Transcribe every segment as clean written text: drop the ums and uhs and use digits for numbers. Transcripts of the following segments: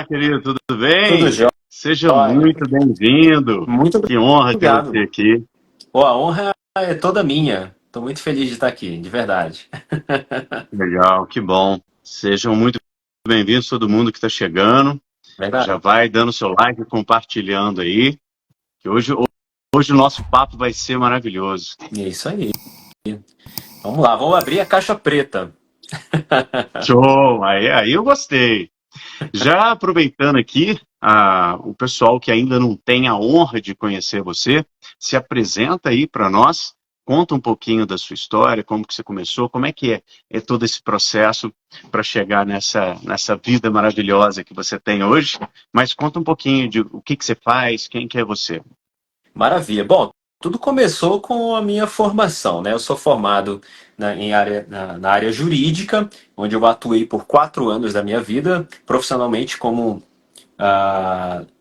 Olá, querido, tudo Tudo bem? Seja jóia. muito bem-vindo. Muito Que honra ter você obrigado. aqui. Pô, a honra é toda minha. Estou muito feliz de estar aqui, de verdade. Legal, que bom. Sejam muito bem-vindos todo mundo que está chegando. Já Verdade. vai dando seu like e compartilhando aí, que hoje o nosso papo vai ser maravilhoso. E é isso aí. Vamos lá, vamos abrir a caixa preta. Show! Aí eu gostei. Já aproveitando aqui, o pessoal que ainda não tem a honra de conhecer você, se apresenta aí para nós, conta um pouquinho da sua história, como que você começou, como é que é todo esse processo para chegar nessa vida maravilhosa que você tem hoje, mas conta um pouquinho de o que você faz, quem que é você. Maravilha. Bom, tudo começou com a minha formação, né? Eu sou formado na área jurídica, onde eu atuei por 4 anos da minha vida, profissionalmente como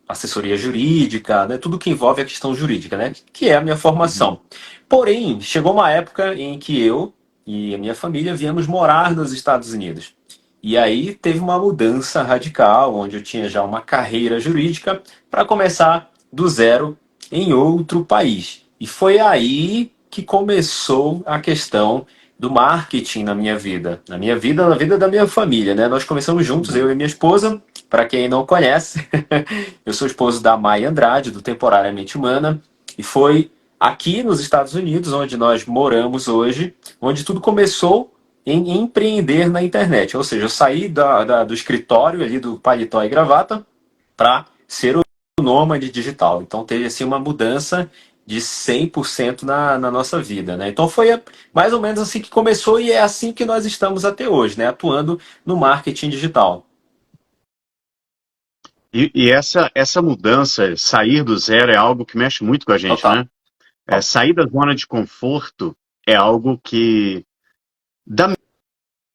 assessoria jurídica, né, tudo que envolve a questão jurídica, né, que é a minha Uhum. formação. Porém, chegou uma época em que eu e a minha família viemos morar nos Estados Unidos. E aí teve uma mudança radical, onde eu tinha já uma carreira jurídica para começar do zero em outro país. E foi aí que começou a questão do marketing na minha vida. Na vida da minha família, né? Nós começamos juntos, eu e minha esposa. Para quem não conhece, eu sou esposo da Mai Andrade, do Temporariamente Humana, e foi aqui nos Estados Unidos, onde nós moramos hoje, onde tudo começou em empreender na internet. Ou seja, eu saí do escritório ali do paletó e gravata para ser o nômade digital. Então teve assim uma mudança de 100% na nossa vida, né? Então foi mais ou menos assim que começou e é assim que nós estamos até hoje, né? Atuando no marketing digital. E essa mudança, sair do zero, é algo que mexe muito com a gente, Total. né? Sair da zona de conforto é algo que dá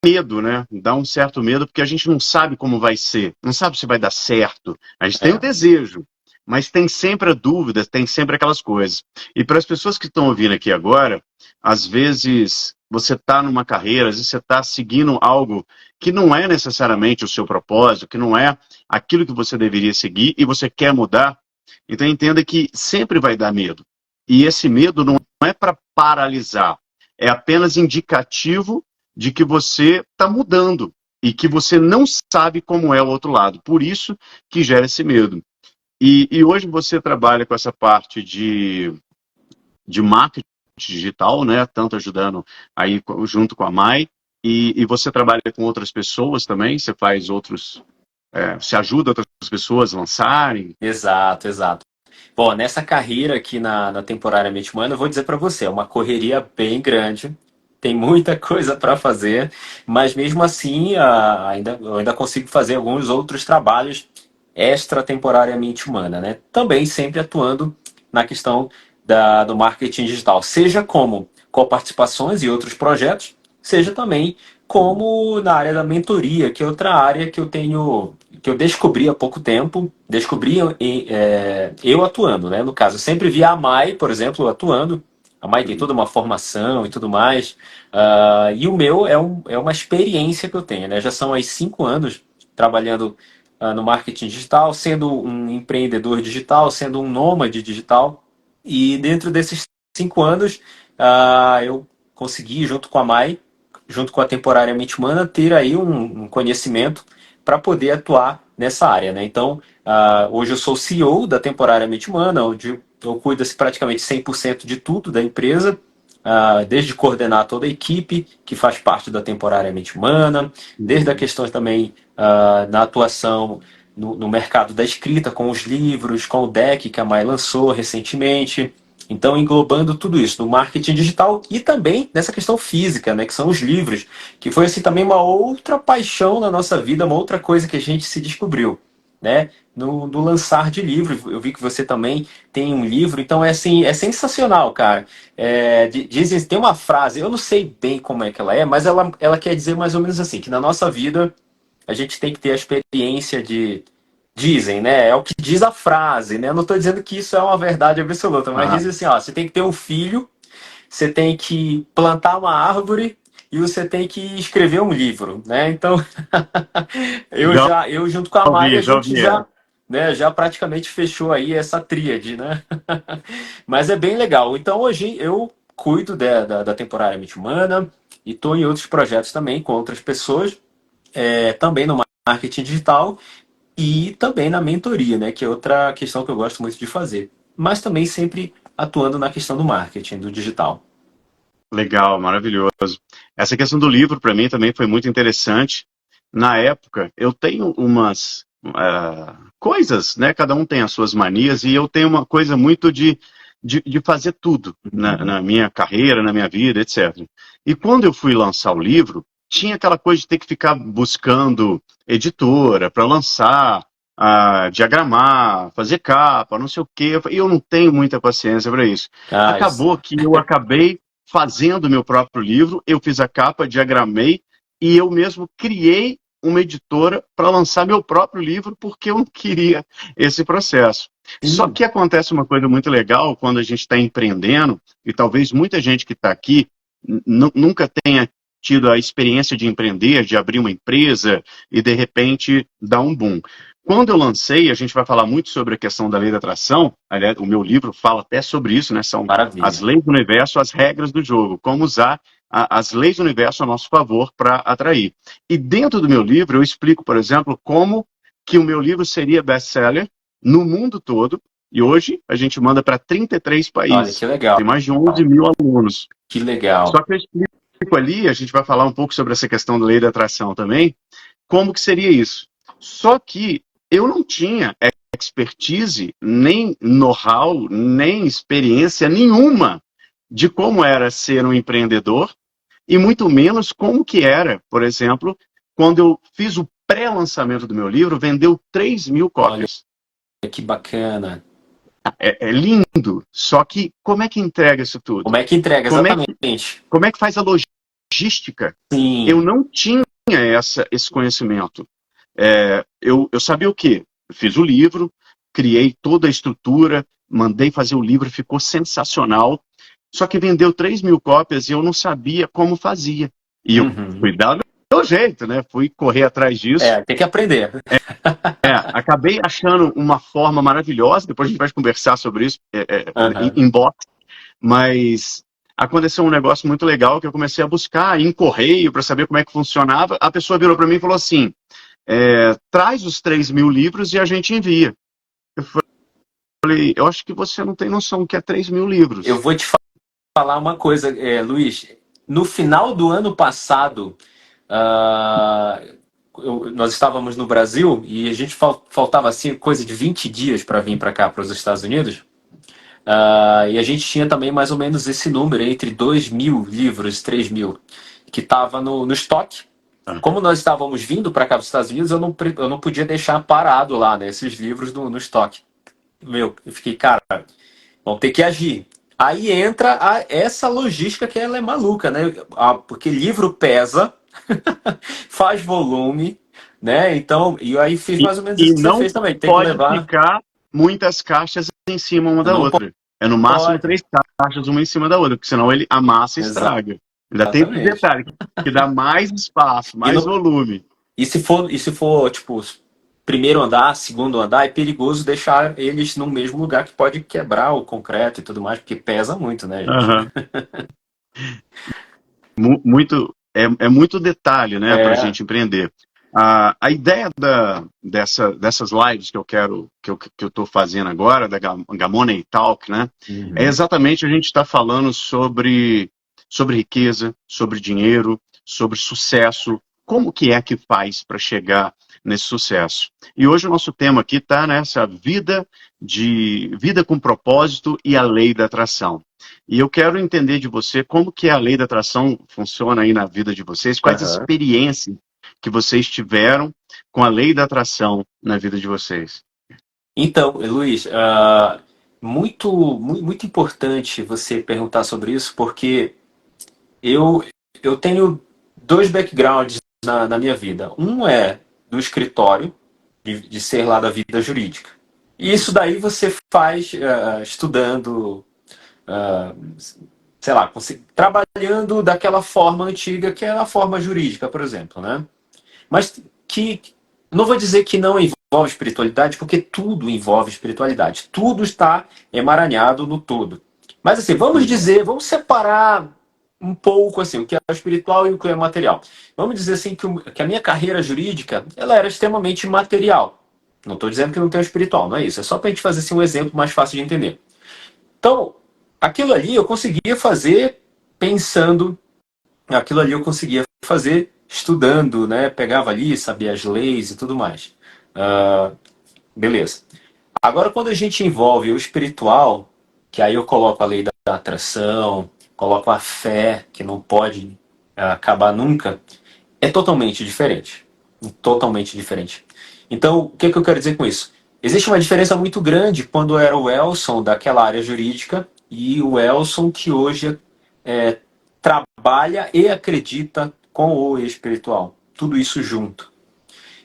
medo, né? Dá um certo medo porque a gente não sabe como vai ser, não sabe se vai dar certo. A gente tem o É. desejo, mas tem sempre a dúvida, tem sempre aquelas coisas. E para as pessoas que estão ouvindo aqui agora, às vezes você está numa carreira, às vezes você está seguindo algo que não é necessariamente o seu propósito, que não é aquilo que você deveria seguir e você quer mudar. Então entenda que sempre vai dar medo. E esse medo não é para paralisar, é apenas indicativo de que você está mudando e que você não sabe como é o outro lado. Por isso que gera esse medo. E hoje você trabalha com essa parte de marketing digital, né? Tanto ajudando aí junto com a Mai, e você trabalha com outras pessoas também, você faz outros. Você ajuda outras pessoas a lançarem. Exato, exato. Bom, nessa carreira aqui na Temporariamente Humana, eu vou dizer para você, é uma correria bem grande, tem muita coisa para fazer, mas mesmo assim eu ainda consigo fazer alguns outros trabalhos extra temporariamente humana, né? Também sempre atuando na questão do marketing digital, seja como coparticipações e outros projetos, seja também como na área da mentoria, que é outra área que eu tenho, que eu descobri há pouco tempo, descobri eu atuando, né? No caso, eu sempre vi a Mai, por exemplo, atuando. A Mai tem toda uma formação e tudo mais. E o meu é uma experiência que eu tenho, né? Já são aí 5 anos trabalhando no marketing digital, sendo um empreendedor digital, sendo um nômade digital. E dentro desses 5 anos, eu consegui, junto com a Mai, junto com a Temporariamente Humana, ter aí um conhecimento para poder atuar nessa área, né? Então, hoje eu sou CEO da Temporariamente Humana, onde eu cuido praticamente 100% de tudo da empresa, desde coordenar toda a equipe que faz parte da Temporariamente Humana, desde a Uhum. questão também na atuação no mercado da escrita, com os livros, com o deck que a Mai lançou recentemente. Então, englobando tudo isso no marketing digital e também nessa questão física, né, que são os livros, que foi assim também uma outra paixão na nossa vida, uma outra coisa que a gente se descobriu, né, no lançar de livros. Eu vi que você também tem um livro, então é assim, é sensacional, cara. Dizem, tem uma frase, eu não sei bem como é que ela é, mas ela quer dizer mais ou menos assim, que na nossa vida a gente tem que ter a experiência de. Dizem, né? É o que diz a frase, né? Eu não estou dizendo que isso é uma verdade absoluta, mas Ah, dizem assim, ó, você tem que ter um filho, você tem que plantar uma árvore e você tem que escrever um livro, né? Então, Já eu junto com a Mari, a já gente ouvi. já, né, já praticamente fechou aí essa tríade, né? Mas é bem legal. Então, hoje eu cuido da temporariamente humana e estou em outros projetos também com outras pessoas, também no marketing digital e também na mentoria, né? Que é outra questão que eu gosto muito de fazer. Mas também sempre atuando na questão do marketing, do digital. Legal, maravilhoso. Essa questão do livro, para mim, também foi muito interessante. Na época, eu tenho umas coisas, né? Cada um tem as suas manias, e eu tenho uma coisa muito de fazer tudo na minha carreira, na minha vida, etc. E quando eu fui lançar o livro, tinha aquela coisa de ter que ficar buscando editora para lançar, diagramar, fazer capa, não sei o quê. E eu não tenho muita paciência para isso. Ah, eu sei. Acabou que eu acabei fazendo meu próprio livro, eu fiz a capa, diagramei e eu mesmo criei uma editora para lançar meu próprio livro porque eu não queria esse processo. Só Sim. que acontece uma coisa muito legal quando a gente está empreendendo, e talvez muita gente que está aqui nunca tenha tido a experiência de empreender, de abrir uma empresa e de repente dar um boom. Quando eu lancei, a gente vai falar muito sobre a questão da lei da atração, aliás, o meu livro fala até sobre isso, né? São as Maravilha. leis do universo, as regras do jogo, como usar as leis do universo a nosso favor para atrair. E dentro do meu livro eu explico, por exemplo, como que o meu livro seria best-seller no mundo todo, e hoje a gente manda para 33 Olha, países. que legal. Tem mais de 11 mil alunos. Que legal. Só que eu explico ali, a gente vai falar um pouco sobre essa questão da lei da atração também, como que seria isso. Só que eu não tinha expertise, nem know-how, nem experiência nenhuma de como era ser um empreendedor e muito menos como que era, por exemplo, quando eu fiz o pré-lançamento do meu livro, vendeu 3.000 Olha, cópias. que bacana. É lindo, só que como é que entrega isso Como tudo? é que entrega Como é exatamente? como é que faz a logística? Eu Sim. não tinha esse conhecimento. Eu sabia o quê? Eu fiz o livro, criei toda a estrutura, mandei fazer o livro, ficou sensacional. Só que vendeu 3.000 cópias e eu não sabia como fazia. E eu Uhum. fui dar o meu jeito, né? Fui correr atrás disso. Tem que aprender. Acabei achando uma forma maravilhosa, depois a gente vai conversar sobre isso Aham. em box, mas aconteceu um negócio muito legal que eu comecei a buscar em correio para saber como é que funcionava. A pessoa virou para mim e falou assim: traz os 3.000 livros e a gente envia. Eu falei, eu acho que você não tem noção que é 3.000 Eu livros. vou te falar uma coisa, Luiz. No final do ano passado, ah, nós estávamos no Brasil e a gente faltava assim coisa de 20 dias para vir para cá, para os Estados Unidos. E a gente tinha também mais ou menos esse número, entre 2.000 livros, 3.000, que estava no estoque. Como nós estávamos vindo para cá para os Estados Unidos, eu não podia deixar parado lá, né, esses livros no estoque. Meu, eu fiquei, cara, vamos ter que agir. Aí entra essa logística que ela é maluca, né? Porque livro pesa, faz volume, né? Então, e aí fiz E, mais ou menos e isso que você não fez também. Tem que pode levar. ficar muitas caixas em cima uma da Não outra. É no máximo pode. 3 caixas uma em cima da outra, porque senão ele amassa e estraga. Ainda tem esse Exatamente. detalhe, que dá mais espaço, E, mais no, volume. e se for, tipo, primeiro andar, segundo andar, é perigoso deixar eles no mesmo lugar que pode quebrar o concreto e tudo mais, porque pesa muito, né, gente? Aham. Muito, é muito detalhe, né, para a É. gente empreender. A ideia dessas lives que eu estou fazendo agora, da Gamoney Talk, né, é Uhum. exatamente a gente está falando sobre riqueza, sobre dinheiro, sobre sucesso, como que é que faz para chegar nesse sucesso. E hoje o nosso tema aqui está nessa vida com propósito e a lei da atração. E eu quero entender de você como que a lei da atração funciona aí na vida de vocês, quais Aham. experiências que vocês tiveram com a lei da atração na vida de vocês. Então, Luiz, muito importante você perguntar sobre isso, porque eu, eu tenho dois backgrounds na minha vida. Um é do escritório, de ser lá da vida jurídica. E isso daí você faz estudando, sei lá, trabalhando daquela forma antiga, que é a forma jurídica, por exemplo, né? Mas que não vou dizer que não envolve espiritualidade, porque tudo envolve espiritualidade. Tudo está emaranhado no todo. Mas assim, vamos dizer, vamos separar um pouco assim, o que é espiritual e o que é material. Vamos dizer assim que a minha carreira jurídica, ela era extremamente material. Não estou dizendo que não tem o espiritual, não é isso. É só para a gente fazer assim, um exemplo mais fácil de entender. Então, aquilo ali eu conseguia fazer pensando, aquilo ali eu conseguia fazer estudando, né? Pegava ali, sabia as leis e tudo mais. Ah, beleza. Agora, quando a gente envolve o espiritual, que aí eu coloco a lei da atração, coloco a fé, que não pode acabar nunca, é totalmente diferente. Totalmente diferente. Então, o que eu quero dizer com isso? Existe uma diferença muito grande quando era o Elson daquela área jurídica e o Elson que hoje é, trabalha e acredita com o espiritual. Tudo isso junto.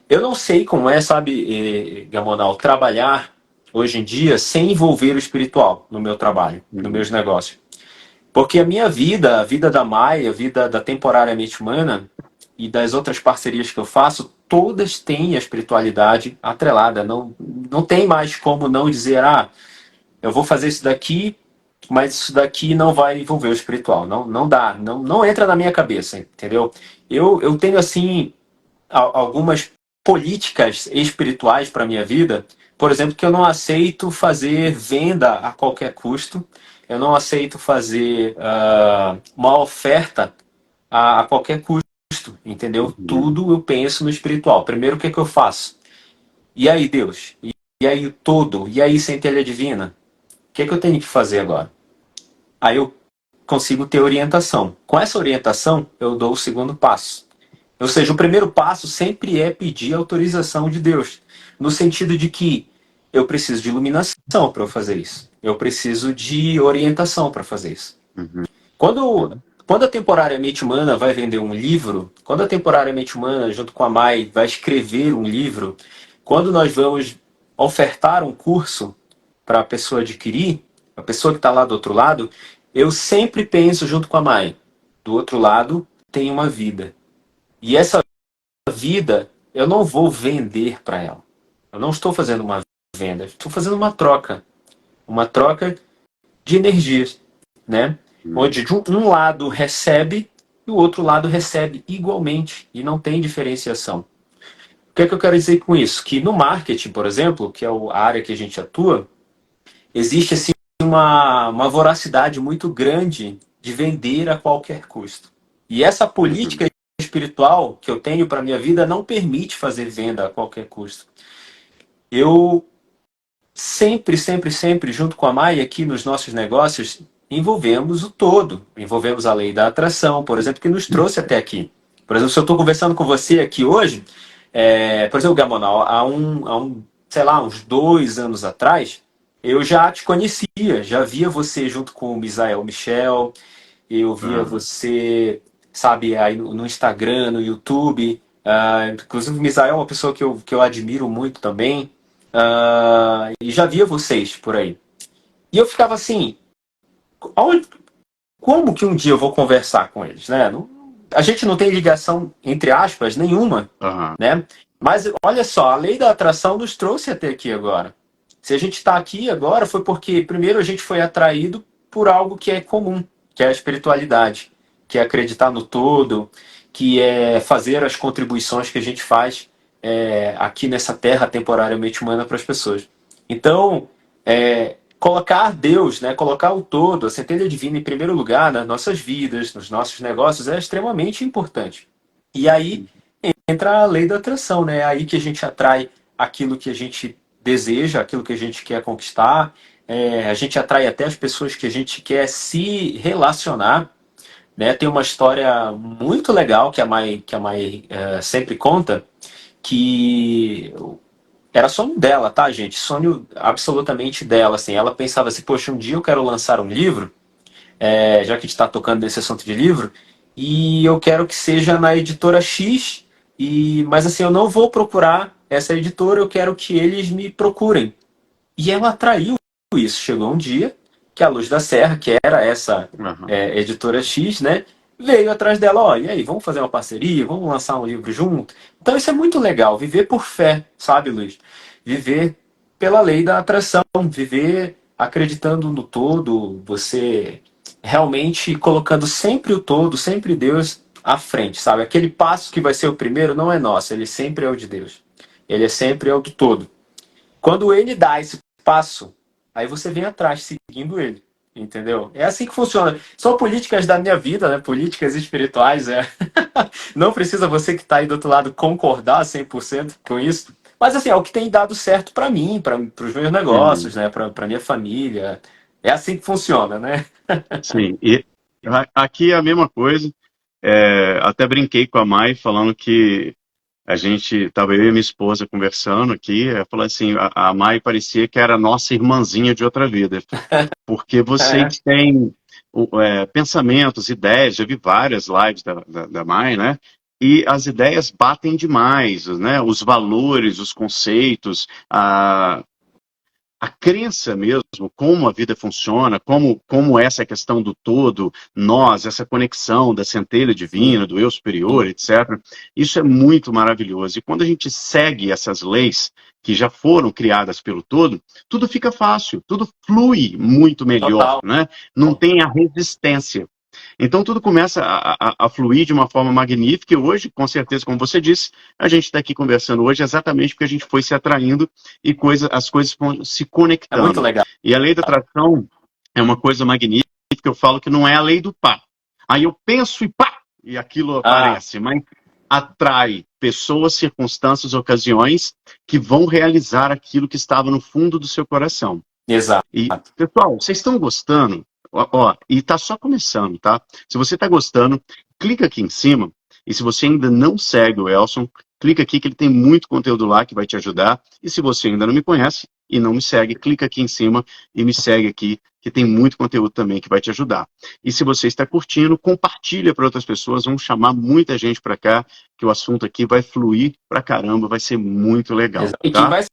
Eu não sei como é, sabe, Gamonal, trabalhar hoje em dia sem envolver o espiritual no meu trabalho, nos meus negócios. Porque a minha vida, a vida da Maia, a vida da Temporariamente Humana e das outras parcerias que eu faço, todas têm a espiritualidade atrelada. Não tem mais como não dizer, eu vou fazer isso daqui, mas isso daqui não vai envolver o espiritual. Não dá, não entra na minha cabeça, entendeu? Eu tenho, assim, algumas políticas espirituais para minha vida. Por exemplo, que eu não aceito fazer venda a qualquer custo. Eu não aceito fazer uma oferta a qualquer custo, entendeu? Tudo eu penso no espiritual. Primeiro, o que eu faço? E aí, Deus? E aí, o todo? E aí, centelha divina? O que eu tenho que fazer agora? Aí eu consigo ter orientação. Com essa orientação, eu dou o segundo passo. Ou seja, o primeiro passo sempre é pedir autorização de Deus, no sentido de que eu preciso de iluminação para eu fazer isso. Eu preciso de orientação para fazer isso. Uhum. Quando a Temporariamente Humana vai vender um livro, quando a Temporariamente Humana, junto com a Mai, vai escrever um livro, quando nós vamos ofertar um curso para a pessoa adquirir, a pessoa que está lá do outro lado, eu sempre penso junto com a Mai, do outro lado tem uma vida. E essa vida, eu não vou vender para ela. Eu não estou fazendo uma venda, estou fazendo uma troca de energias, né? Onde de um lado recebe e o outro lado recebe igualmente e não tem diferenciação. O que é que eu quero dizer com isso? Que no marketing, por exemplo, que é a área que a gente atua, existe assim uma voracidade muito grande de vender a qualquer custo. E essa política espiritual que eu tenho para minha vida não permite fazer venda a qualquer custo. Eu sempre, junto com a Maia, aqui nos nossos negócios, envolvemos o todo. Envolvemos a lei da atração, por exemplo, que nos trouxe até aqui. Por exemplo, se eu estou conversando com você aqui hoje, por exemplo, Gamonal, sei lá, uns 2 anos atrás, eu já te conhecia, já via você junto com o Misael Michel, eu via você, sabe, aí no Instagram, no YouTube. Inclusive, o Misael é uma pessoa que eu admiro muito também. E já via vocês por aí. E eu ficava assim, aonde, como que um dia eu vou conversar com eles, né? A gente não tem ligação, entre aspas, nenhuma, Uhum. né? Mas olha só, a lei da atração nos trouxe até aqui agora. Se a gente está aqui agora foi porque primeiro a gente foi atraído por algo que é comum, que é a espiritualidade, que é acreditar no todo, que é fazer as contribuições que a gente faz aqui nessa terra temporariamente humana para as pessoas. Então, colocar Deus, né, colocar o todo, a centelha divina em primeiro lugar nas nossas vidas, nos nossos negócios, é extremamente importante. E aí entra a lei da atração, né? É aí que a gente atrai aquilo que a gente deseja, aquilo que a gente quer conquistar. A gente atrai até as pessoas que a gente quer se relacionar. Né? Tem uma história muito legal que a Mai sempre conta, que era sonho dela, tá, gente? Sonho absolutamente dela. Assim. Ela pensava assim, poxa, um dia eu quero lançar um livro, já que a gente está tocando nesse assunto de livro, e eu quero que seja na editora X, mas assim, eu não vou procurar essa editora, eu quero que eles me procurem. E ela atraiu isso. Chegou um dia, que a Luz da Serra, que era essa Aham. editora X, né, veio atrás dela, ó, e aí, vamos fazer uma parceria, vamos lançar um livro junto? Então isso é muito legal, viver por fé, sabe, Luiz? Viver pela lei da atração, viver acreditando no todo, você realmente colocando sempre o todo, sempre Deus à frente, sabe? Aquele passo que vai ser o primeiro não é nosso, ele sempre é o de Deus. Ele é sempre é o do todo. Quando ele dá esse passo, aí você vem atrás, seguindo ele. Entendeu? É assim que funciona. São políticas da minha vida, né? Políticas espirituais. Não precisa você que está aí do outro lado concordar 100% com isso. Mas assim, é o que tem dado certo para mim, para os meus Uhum. negócios, né? Para minha família. É assim que funciona, né? Sim, e aqui é a mesma coisa. Até brinquei com a Mai falando que a gente, tava eu e minha esposa conversando aqui, ela falou assim, a Mai parecia que era nossa irmãzinha de outra vida, porque É, vocês têm pensamentos, ideias, já vi várias lives da Mai, né? E as ideias batem demais, né? Os valores, os conceitos, a crença mesmo, como a vida funciona, como essa questão do todo, nós, essa conexão da centelha sim, divina, do eu superior, etc. Isso é muito maravilhoso. E quando a gente segue essas leis que já foram criadas pelo todo, tudo fica fácil, tudo flui muito melhor, total. né? Não tem a resistência. Então tudo começa a fluir de uma forma magnífica e hoje, com certeza, como você disse, a gente está aqui conversando hoje exatamente porque a gente foi se atraindo e as coisas vão se É muito conectando. legal. E a lei da atração é uma coisa magnífica, eu falo que não é a lei do pá. Aí eu penso e pá, e aquilo Ah, aparece, mas atrai pessoas, circunstâncias, ocasiões que vão realizar aquilo que estava no fundo do seu coração. exato. E, pessoal, vocês estão gostando? Ó, e tá só começando, tá? Se você tá gostando, clica aqui em cima. E se você ainda não segue o Elson, clica aqui que ele tem muito conteúdo lá que vai te ajudar. E se você ainda não me conhece e não me segue, clica aqui em cima e me segue aqui, que tem muito conteúdo também que vai te ajudar. E se você está curtindo, compartilha para outras pessoas, vamos chamar muita gente para cá, que o assunto aqui vai fluir pra caramba, vai ser muito legal, E quem tá? vai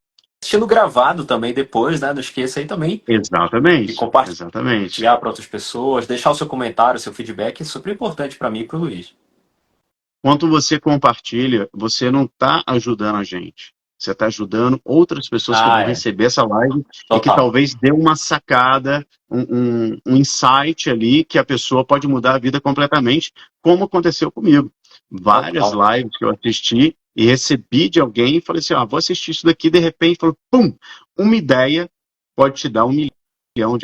assistindo gravado também depois, né? Não esqueça aí também de Exatamente, exatamente. compartilhar para outras pessoas, deixar o seu comentário, o seu feedback, é super importante para mim e para o Luiz. Quando você compartilha, você não está ajudando a gente. Você está ajudando outras pessoas que Ah, vão é. receber essa live e que Total. talvez dê uma sacada, um insight ali que a pessoa pode mudar a vida completamente, como aconteceu comigo. Várias Total. lives que eu assisti e recebi de alguém e falei assim, vou assistir isso daqui, de repente, falou, pum, uma ideia pode te dar R$ 1 milhão.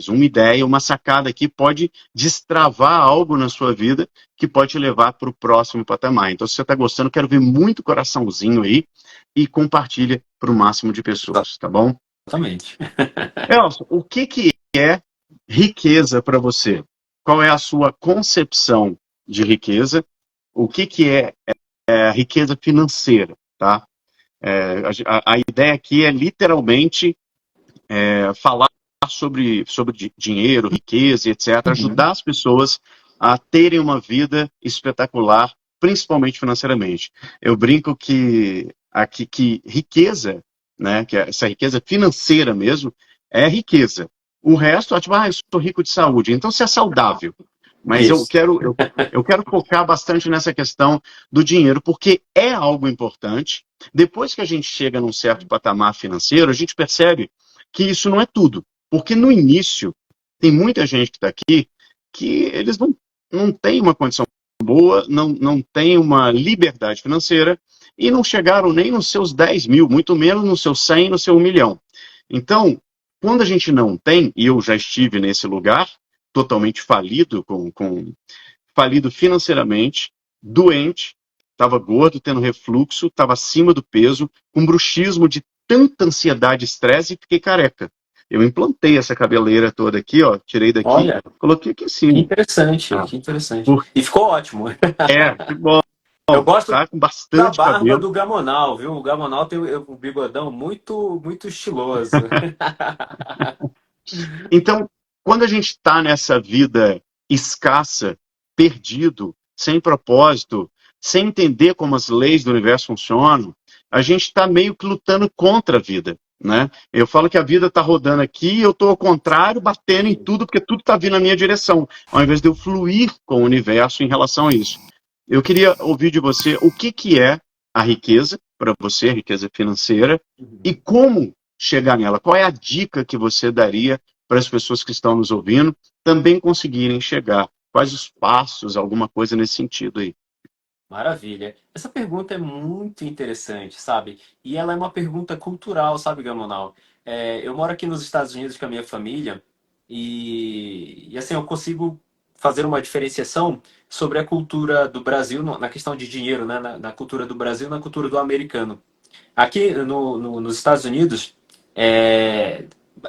Uma ideia, uma sacada aqui pode destravar algo na sua vida que pode te levar para o próximo patamar. Então, se você está gostando, quero ver muito coraçãozinho aí e compartilha para o máximo de pessoas, tá bom? Exatamente. Elson, o que é riqueza para você? Qual é a sua concepção de riqueza? O que é riqueza financeira, tá? A ideia aqui é literalmente falar sobre dinheiro, riqueza, etc., Uhum. ajudar as pessoas a terem uma vida espetacular, principalmente financeiramente. Eu brinco que riqueza, né, que essa riqueza financeira mesmo, é riqueza. O resto, tipo, eu sou rico de saúde, então você é saudável. Mas eu Isso. quero, eu, eu quero focar bastante nessa questão do dinheiro, porque é algo importante. Depois que a gente chega num certo patamar financeiro, a gente percebe que isso não é tudo. Porque no início, tem muita gente que está aqui que eles não têm uma condição boa, não têm uma liberdade financeira e não chegaram nem nos seus 10 mil, muito menos nos seus 100, no seu 1 milhão. Então, quando a gente não tem, e eu já estive nesse lugar, totalmente falido, falido financeiramente, doente, estava gordo, tendo refluxo, estava acima do peso, com bruxismo de tanta ansiedade e estresse e fiquei careca. Eu implantei essa cabeleira toda aqui, ó, tirei daqui, Olha, coloquei aqui em que cima. interessante, Ah, que interessante. por... E ficou ótimo. que bom, Eu gosto tá com da bastante barba cabelo. do Gamonal, viu? O Gamonal tem um bigodão muito, muito estiloso. Então, quando a gente está nessa vida escassa, perdido, sem propósito, sem entender como as leis do universo funcionam, a gente está meio que lutando contra a vida. né? Eu falo que a vida está rodando aqui e eu estou ao contrário, batendo em tudo, porque tudo está vindo na minha direção, ao invés de eu fluir com o universo em relação a isso. Eu queria ouvir de você o que, que é a riqueza para você, a riqueza financeira, e como chegar nela. Qual é a dica que você daria para as pessoas que estão nos ouvindo também conseguirem chegar? Quais os passos, alguma coisa nesse sentido aí? Maravilha. Essa pergunta é muito interessante, sabe? E ela é uma pergunta cultural, sabe, Gamonal? Eu moro aqui nos Estados Unidos com a minha família e assim, eu consigo fazer uma diferenciação sobre a cultura do Brasil na questão de dinheiro, né? Na cultura do Brasil e na cultura do americano. Aqui nos Estados Unidos, é,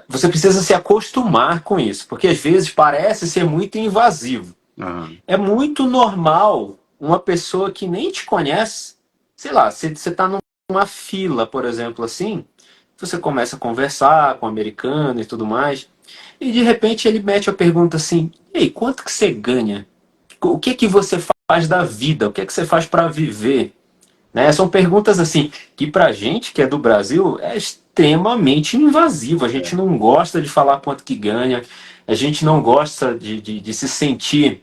você precisa se acostumar com isso, porque às vezes parece ser muito invasivo. Ah, É muito normal uma pessoa que nem te conhece, sei lá, você está numa fila, por exemplo, assim, você começa a conversar com o americano e tudo mais, e de repente ele mete a pergunta assim: ei, quanto que você ganha? O que que você faz da vida? O que que você faz para viver? Né? São perguntas assim que pra gente que é do Brasil é extremamente invasivo. A gente não gosta de falar quanto que ganha, a gente não gosta de se sentir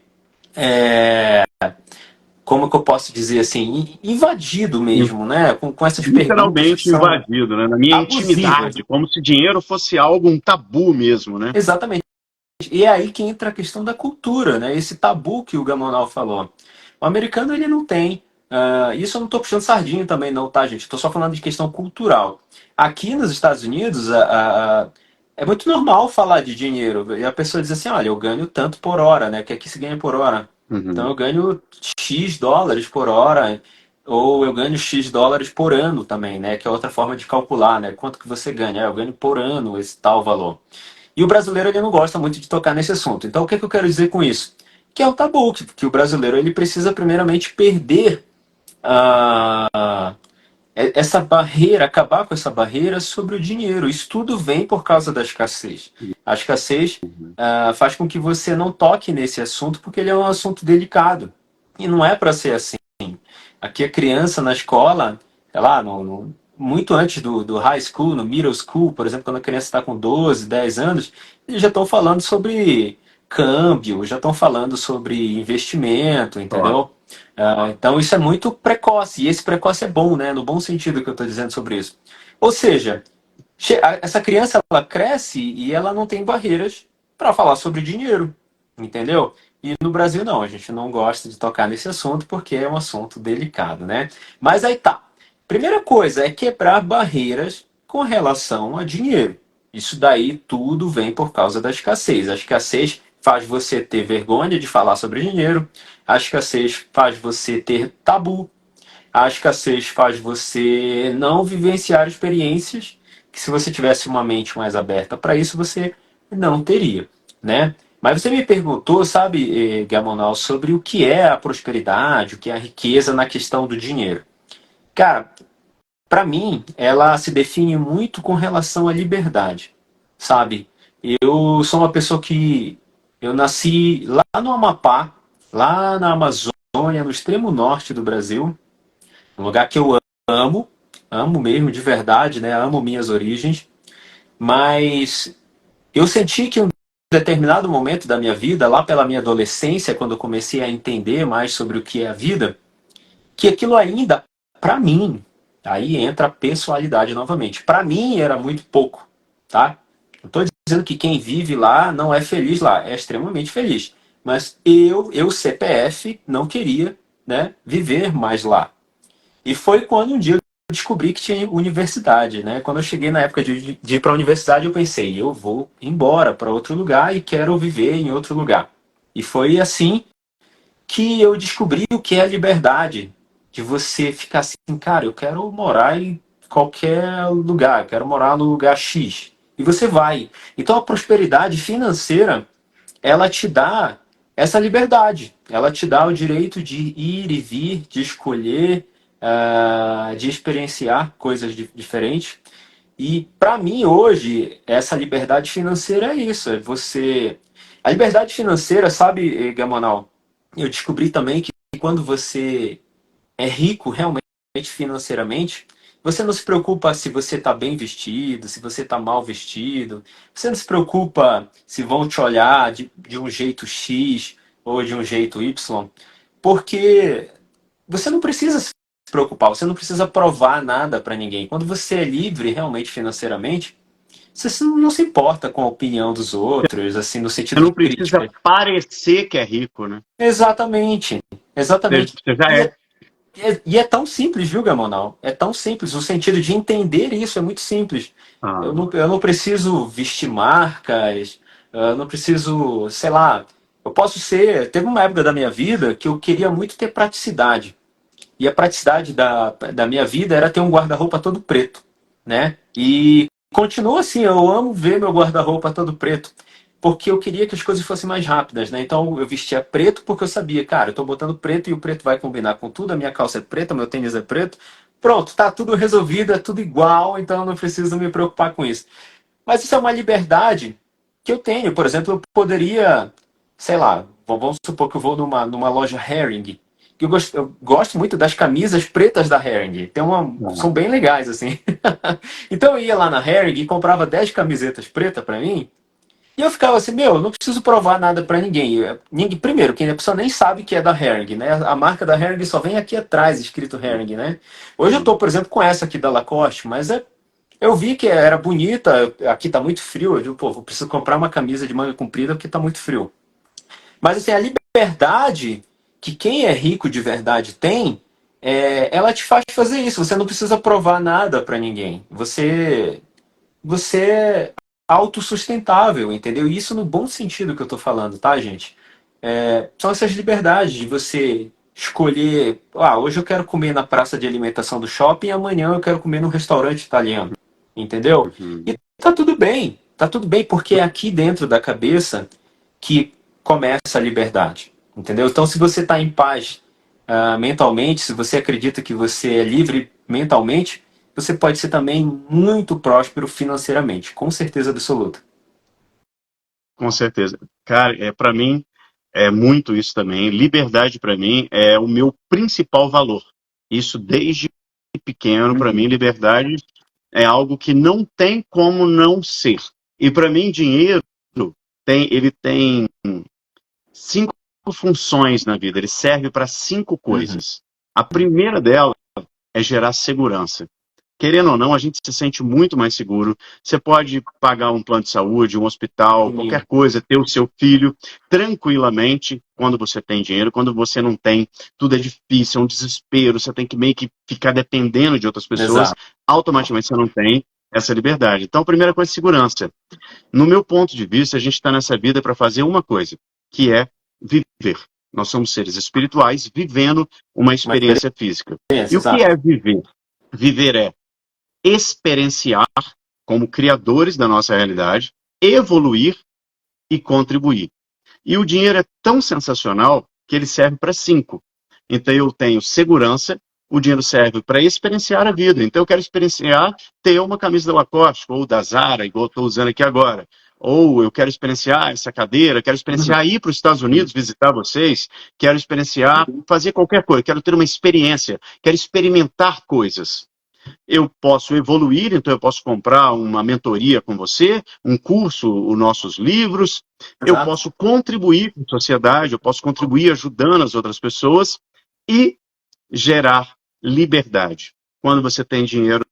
como que eu posso dizer assim, invadido mesmo, né? Com essas perguntas que literalmente são invadido, né? Na minha abusivas. intimidade, como se dinheiro fosse algo, um tabu mesmo, né? Exatamente. E é aí que entra a questão da cultura, né? Esse tabu que o Gamonal falou. O americano ele não tem. Isso eu não estou puxando sardinha também, não, tá, gente? Estou só falando de questão cultural. Aqui nos Estados Unidos, é muito normal falar de dinheiro. E a pessoa diz assim: olha, eu ganho tanto por hora, né? Que aqui se ganha por hora. Então Uhum. eu ganho X dólares por hora, ou eu ganho X dólares por ano também, né? Que é outra forma de calcular, né? Quanto que você ganha? Eu ganho por ano esse tal valor. E o brasileiro ele não gosta muito de tocar nesse assunto. Então o que, que eu quero dizer com isso? Que é o tabu, que o brasileiro ele precisa primeiramente perder essa barreira, acabar com essa barreira sobre o dinheiro. Isso tudo vem por causa da escassez. A escassez faz com que você não toque nesse assunto porque ele é um assunto delicado. E não é para ser assim. Aqui a criança na escola, sei lá, muito antes do high school, no middle school, por exemplo, quando a criança está com 12, 10 anos, eles já estão falando sobre câmbio, já estão falando sobre investimento, Ó, entendeu? Então isso é muito precoce, e esse precoce é bom, né? No bom sentido que eu estou dizendo sobre isso. Ou seja, essa criança ela cresce e ela não tem barreiras para falar sobre dinheiro, entendeu? E no Brasil não, a gente não gosta de tocar nesse assunto porque é um assunto delicado, né? Mas aí tá. Primeira coisa é quebrar barreiras com relação a dinheiro. Isso daí tudo vem por causa da escassez. A escassez faz você ter vergonha de falar sobre dinheiro, a escassez faz você ter tabu, a escassez faz você não vivenciar experiências que se você tivesse uma mente mais aberta para isso, você não teria, né? Mas você me perguntou, sabe, Gamonal, sobre o que é a prosperidade, o que é a riqueza na questão do dinheiro. Cara, para mim, ela se define muito com relação à liberdade, sabe? Eu sou uma pessoa que eu nasci lá no Amapá, lá na Amazônia, no extremo norte do Brasil, um lugar que eu amo, amo mesmo de verdade, né? Amo minhas origens, mas eu senti que em um determinado momento da minha vida, lá pela minha adolescência, quando eu comecei a entender mais sobre o que é a vida, que aquilo ainda, para mim, aí entra a pessoalidade novamente. Para mim era muito pouco, tá? Não estou dizendo que quem vive lá não é feliz lá, é extremamente feliz. Mas eu CPF, não queria, né, viver mais lá. E foi quando um dia eu descobri que tinha universidade, né? Quando eu cheguei na época de ir para a universidade, eu pensei, eu vou embora para outro lugar e quero viver em outro lugar. E foi assim que eu descobri o que é a liberdade, de você ficar assim, cara, eu quero morar em qualquer lugar, eu quero morar no lugar X. E você vai. Então a prosperidade financeira ela te dá essa liberdade. Ela te dá o direito de ir e vir, de escolher, de experienciar coisas diferentes. E para mim hoje essa liberdade financeira é isso. É você. A liberdade financeira, sabe, Gamonal? Eu descobri também que quando você é rico realmente financeiramente, Você não se preocupa se você está bem vestido, se você está mal vestido. Você não se preocupa se vão te olhar de um jeito X ou de um jeito Y. Porque você não precisa se preocupar, você não precisa provar nada para ninguém. Quando você é livre realmente financeiramente, você não se importa com a opinião dos outros, assim, no Você sentido de não precisa crítica. parecer que é rico, né? Exatamente, exatamente. Você já E é. é, e é tão simples, viu, Gamonal? É tão simples. O sentido de entender isso é muito simples. Ah, Eu não preciso vestir marcas, eu não preciso, sei lá. Eu posso ser. Teve uma época da minha vida que eu queria muito ter praticidade. E a praticidade da minha vida era ter um guarda-roupa todo preto, né? E continua assim, eu amo ver meu guarda-roupa todo preto, porque eu queria que as coisas fossem mais rápidas, né? Então eu vestia preto porque eu sabia, cara, eu tô botando preto e o preto vai combinar com tudo, a minha calça é preta, meu tênis é preto. Pronto, tá tudo resolvido, é tudo igual, então eu não preciso me preocupar com isso. Mas isso é uma liberdade que eu tenho. Por exemplo, eu poderia, sei lá, vamos supor que eu vou numa loja Hering. Eu gosto muito das camisas pretas da Hering. São ah. bem legais, assim. Então eu ia lá na Hering e comprava 10 camisetas pretas para mim. E eu ficava assim, meu, eu não preciso provar nada para ninguém. Primeiro, que a pessoa nem sabe que é da Hering, né? A marca da Hering só vem aqui atrás, escrito Hering, né? Hoje eu tô, por exemplo, com essa aqui da Lacoste, mas eu vi que era bonita, aqui tá muito frio, eu digo, pô, eu preciso comprar uma camisa de manga comprida porque tá muito frio. Mas assim, a liberdade que quem é rico de verdade tem, ela te faz fazer isso. Você não precisa provar nada para ninguém. Você é autossustentável, entendeu? E isso no bom sentido que eu tô falando, tá, gente? São essas liberdades de você escolher, hoje eu quero comer na praça de alimentação do shopping, amanhã eu quero comer num restaurante italiano, entendeu? E Uhum. tá tudo bem, porque é aqui dentro da cabeça que começa a liberdade, entendeu? Então, se você está em paz mentalmente, se você acredita que você é livre mentalmente, você pode ser também muito próspero financeiramente, com certeza absoluta. Com certeza. Cara, para mim é muito isso também. Liberdade para mim é o meu principal valor. Isso desde pequeno, para mim, Uhum. liberdade é algo que não tem como não ser. E para mim, dinheiro ele tem cinco funções na vida. Ele serve para cinco Uhum. coisas. A primeira delas é gerar segurança. Querendo ou não, a gente se sente muito mais seguro. Você pode pagar um plano de saúde, um hospital, qualquer Sim. coisa, ter o seu filho tranquilamente quando você tem dinheiro. Quando você não tem, tudo é difícil, é um desespero. Você tem que meio que ficar dependendo de outras pessoas. Exato. Automaticamente você não tem essa liberdade. Então, a primeira coisa é segurança. No meu ponto de vista, a gente está nessa vida para fazer uma coisa, que é viver. Nós somos seres espirituais vivendo uma Uma experiência física. experiência, E o que exato. é viver? Viver é experienciar como criadores da nossa realidade, evoluir e contribuir. E o dinheiro é tão sensacional que ele serve para cinco. Então eu tenho segurança, o dinheiro serve para experienciar a vida. Então eu quero experienciar ter uma camisa da Lacoste ou da Zara, igual estou usando aqui agora. Ou eu quero experienciar essa cadeira, quero Uhum. experienciar ir para os Estados Unidos visitar vocês, quero experienciar fazer qualquer coisa, quero ter uma experiência, quero experimentar coisas. Eu posso evoluir, então eu posso comprar uma mentoria com você, um curso, os nossos livros, eu Exato. posso contribuir com a sociedade, eu posso contribuir ajudando as outras pessoas e gerar liberdade. Quando você tem dinheiro,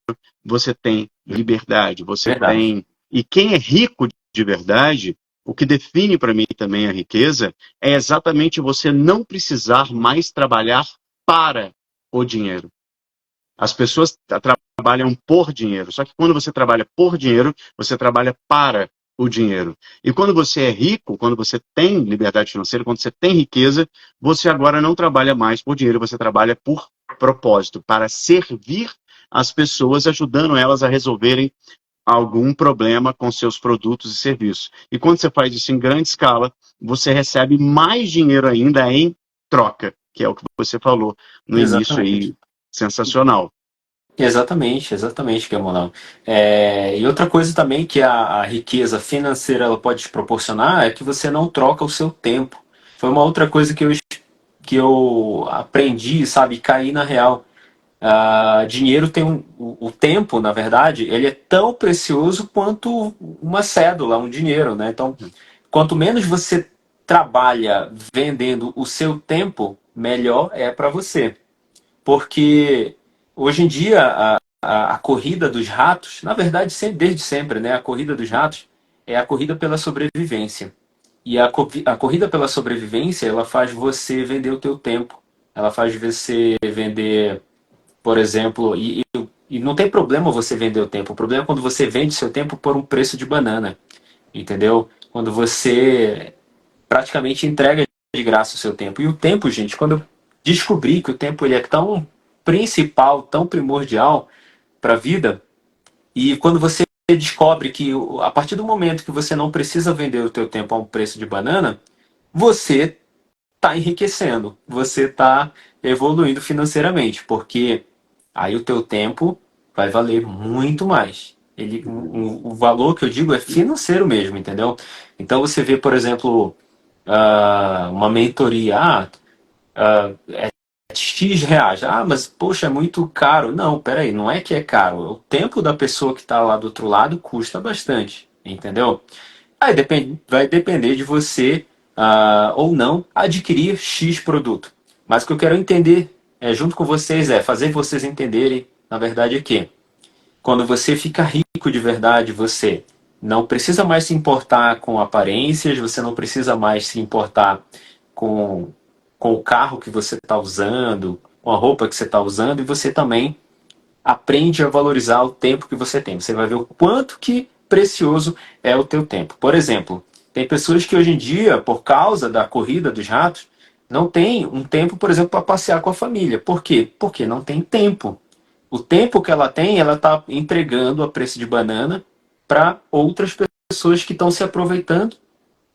você tem liberdade, você Verdade. tem. E quem é rico de verdade, o que define para mim também a riqueza é exatamente você não precisar mais trabalhar para o dinheiro. As pessoas trabalham por dinheiro. Só que quando você trabalha por dinheiro, você trabalha para o dinheiro. E quando você é rico, quando você tem liberdade financeira, quando você tem riqueza, você agora não trabalha mais por dinheiro, você trabalha por propósito, para servir as pessoas, ajudando elas a resolverem algum problema com seus produtos e serviços. E quando você faz isso em grande escala, você recebe mais dinheiro ainda em troca, que é o que você falou no início Exatamente. aí, sensacional. Exatamente, exatamente, Gamonal. E outra coisa também que a riqueza financeira ela pode te proporcionar é que você não troca o seu tempo. Foi uma outra coisa que eu aprendi, sabe, caí na real. dinheiro tem o tempo, na verdade, ele é tão precioso quanto uma cédula, um dinheiro, né? Então, quanto menos você trabalha vendendo o seu tempo, melhor é para você. Porque hoje em dia a corrida dos ratos, na verdade, desde sempre, né? A corrida dos ratos é a corrida pela sobrevivência. E a corrida pela sobrevivência, ela faz você vender o teu tempo. Ela faz você vender, por exemplo, e não tem problema você vender o tempo. O problema é quando você vende seu tempo por um preço de banana, entendeu? Quando você praticamente entrega de graça o seu tempo. E o tempo, gente, quando eu descobri que o tempo ele é tão principal, tão primordial para a vida, e quando você descobre que a partir do momento que você não precisa vender o teu tempo a um preço de banana, você está enriquecendo, você está evoluindo financeiramente, porque aí o teu tempo vai valer muito mais. O valor que eu digo é financeiro mesmo, entendeu? Então você vê, por exemplo, uma mentoria, X reais. Ah, mas poxa, é muito caro. Não, peraí, não é que é caro. O tempo da pessoa que está lá do outro lado custa bastante, entendeu? Aí vai depender de você ou não adquirir X produto. Mas o que eu quero entender junto com vocês fazer vocês entenderem, na verdade, é que quando você fica rico de verdade, você não precisa mais se importar com aparências, você não precisa mais se importar com, com o carro que você está usando, com a roupa que você está usando, e você também aprende a valorizar o tempo que você tem. Você vai ver o quanto que precioso é o teu tempo. Por exemplo, tem pessoas que hoje em dia, por causa da corrida dos ratos, não tem um tempo, por exemplo, para passear com a família. Por quê? Porque não tem tempo. O tempo que ela tem, ela está entregando a preço de banana para outras pessoas que estão se aproveitando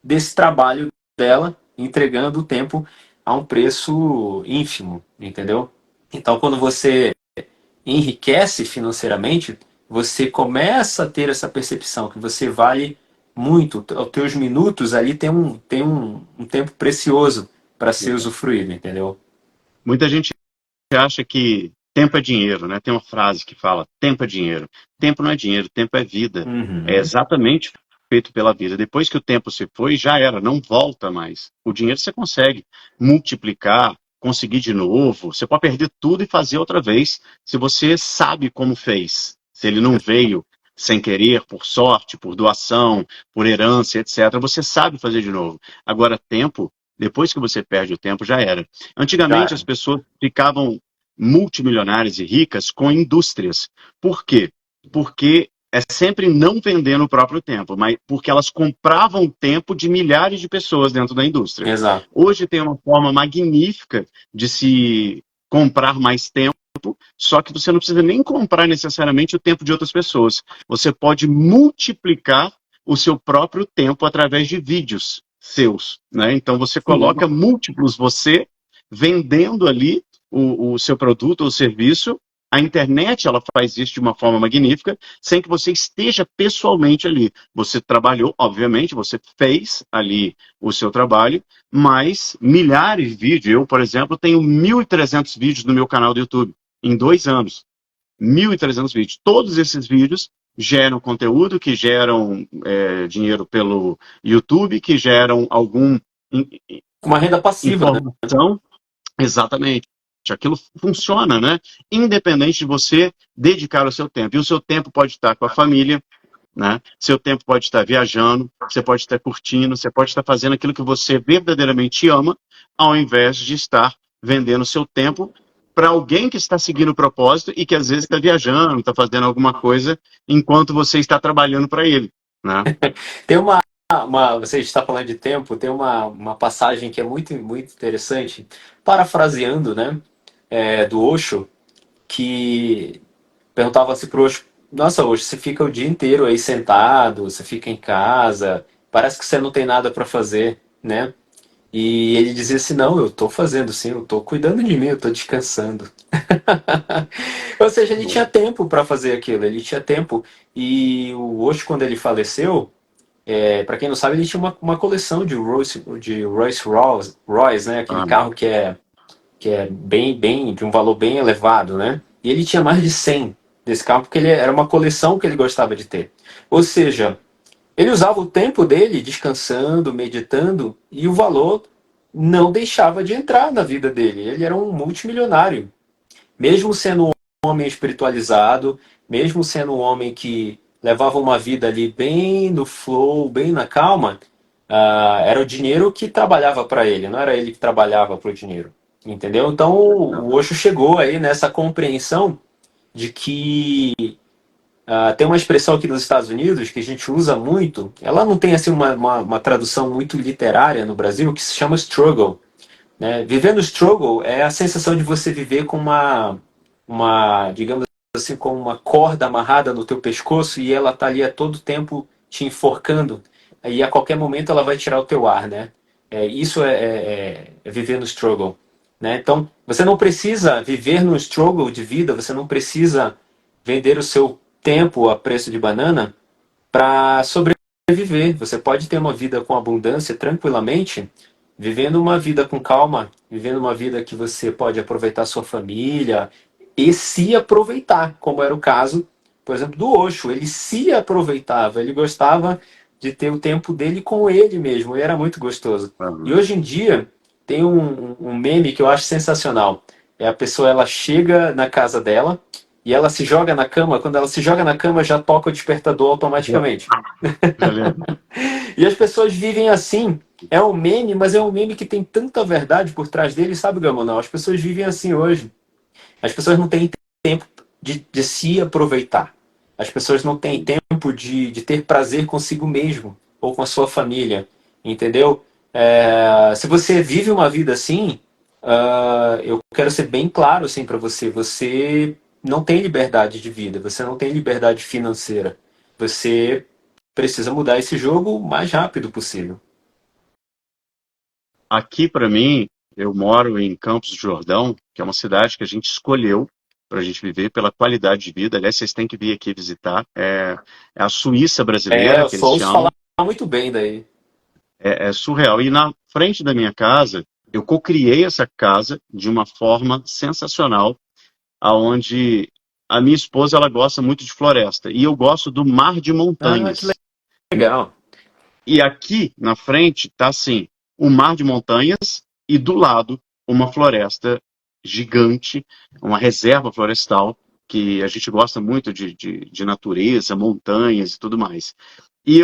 desse trabalho dela, entregando o tempo a um preço ínfimo, entendeu? Então, quando você enriquece financeiramente, você começa a ter essa percepção que você vale muito. Os teus minutos ali tem um tempo precioso para ser usufruído, entendeu? Muita gente acha que tempo é dinheiro, né? Tem uma frase que fala: tempo é dinheiro. Tempo não é dinheiro, tempo é vida. É Uhum. exatamente feito pela vida. Depois que o tempo se foi, já era, não volta mais. O dinheiro você consegue multiplicar, conseguir de novo. Você pode perder tudo e fazer outra vez, se você sabe como fez. Se ele não veio sem querer, por sorte, por doação, por herança, etc. Você sabe fazer de novo. Agora, tempo, depois que você perde o tempo, já era. Antigamente, as Já, pessoas ficavam multimilionárias e ricas com indústrias. Por quê? Porque é sempre não vendendo o próprio tempo, mas porque elas compravam tempo de milhares de pessoas dentro da indústria. exato. Hoje tem uma forma magnífica de se comprar mais tempo, só que você não precisa nem comprar necessariamente o tempo de outras pessoas. Você pode multiplicar o seu próprio tempo através de vídeos seus, né? Então você coloca Sim. múltiplos você vendendo ali o seu produto ou serviço. A internet ela faz isso de uma forma magnífica, sem que você esteja pessoalmente ali. Você trabalhou, obviamente, você fez ali o seu trabalho, mas milhares de vídeos. Eu, por exemplo, tenho 1.300 vídeos no meu canal do YouTube em 2 anos. 1.300 vídeos. Todos esses vídeos geram conteúdo, que geram dinheiro pelo YouTube, que geram algum Uma renda passiva, né? informação. Exatamente. Aquilo funciona, né? Independente de você dedicar o seu tempo. E o seu tempo pode estar com a família, né? Seu tempo pode estar viajando, você pode estar curtindo, você pode estar fazendo aquilo que você verdadeiramente ama, ao invés de estar vendendo seu tempo para alguém que está seguindo o propósito e que às vezes está viajando, está fazendo alguma coisa enquanto você está trabalhando para ele, né? Tem você está falando de tempo, tem uma passagem que é muito, muito interessante, parafraseando, né, do Osho, que perguntava assim pro Osho, nossa, Osho, você fica o dia inteiro aí sentado, você fica em casa, parece que você não tem nada para fazer, né? E ele dizia assim, não, eu tô fazendo sim, eu tô cuidando de mim, eu tô descansando. Ou seja, ele tinha tempo para fazer aquilo, ele tinha tempo. E o Osho, quando ele faleceu, para quem não sabe, ele tinha uma coleção de Rolls Royce, né? Aquele Ah, carro que é bem, bem, de um valor bem elevado, né? E ele tinha mais de 100 desse carro, porque ele era uma coleção que ele gostava de ter. Ou seja, ele usava o tempo dele descansando, meditando, e o valor não deixava de entrar na vida dele. Ele era um multimilionário. Mesmo sendo um homem espiritualizado, mesmo sendo um homem que levava uma vida ali bem no flow, bem na calma, era o dinheiro que trabalhava para ele, não era ele que trabalhava para o dinheiro. Entendeu? Então o Osho chegou aí nessa compreensão de que tem uma expressão aqui nos Estados Unidos que a gente usa muito, ela não tem assim uma tradução muito literária no Brasil, que se chama struggle. Né? Viver no struggle é a sensação de você viver com digamos assim, com uma corda amarrada no teu pescoço e ela tá ali a todo tempo te enforcando. E a qualquer momento ela vai tirar o teu ar, né? Isso é viver no struggle. Né? Então, você não precisa viver no struggle de vida, você não precisa vender o seu tempo a preço de banana para sobreviver. Você pode ter uma vida com abundância tranquilamente, vivendo uma vida com calma, vivendo uma vida que você pode aproveitar sua família e se aproveitar, como era o caso, por exemplo, do Osho. Ele se aproveitava, ele gostava de ter o tempo dele com ele mesmo, e era muito gostoso. E Uhum. hoje em dia tem um meme que eu acho sensacional. É a pessoa, ela chega na casa dela e ela se joga na cama. Quando ela se joga na cama, já toca o despertador automaticamente. Já lembro. E as pessoas vivem assim. É um meme, mas é um meme que tem tanta verdade por trás dele, sabe, Gamonal? As pessoas vivem assim hoje. As pessoas não têm tempo de se aproveitar. As pessoas não têm tempo de ter prazer consigo mesmo ou com a sua família, entendeu? Se você vive uma vida assim, eu quero ser bem claro assim para você. Você não tem liberdade de vida, você não tem liberdade financeira. Você precisa mudar esse jogo o mais rápido possível. Aqui, para mim, eu moro em Campos do Jordão, que é uma cidade que a gente escolheu para a gente viver pela qualidade de vida. Aliás, vocês têm que vir aqui visitar. É a Suíça brasileira, que Só eles ouço falar chamam. muito bem daí. É surreal. E na frente da minha casa, eu cocriei essa casa de uma forma sensacional, aonde a minha esposa ela gosta muito de floresta e eu gosto do mar de Ah, que montanhas. legal. E aqui na frente tá assim, um mar de montanhas e do lado uma floresta gigante, uma reserva florestal, que a gente gosta muito de natureza, montanhas e tudo mais. E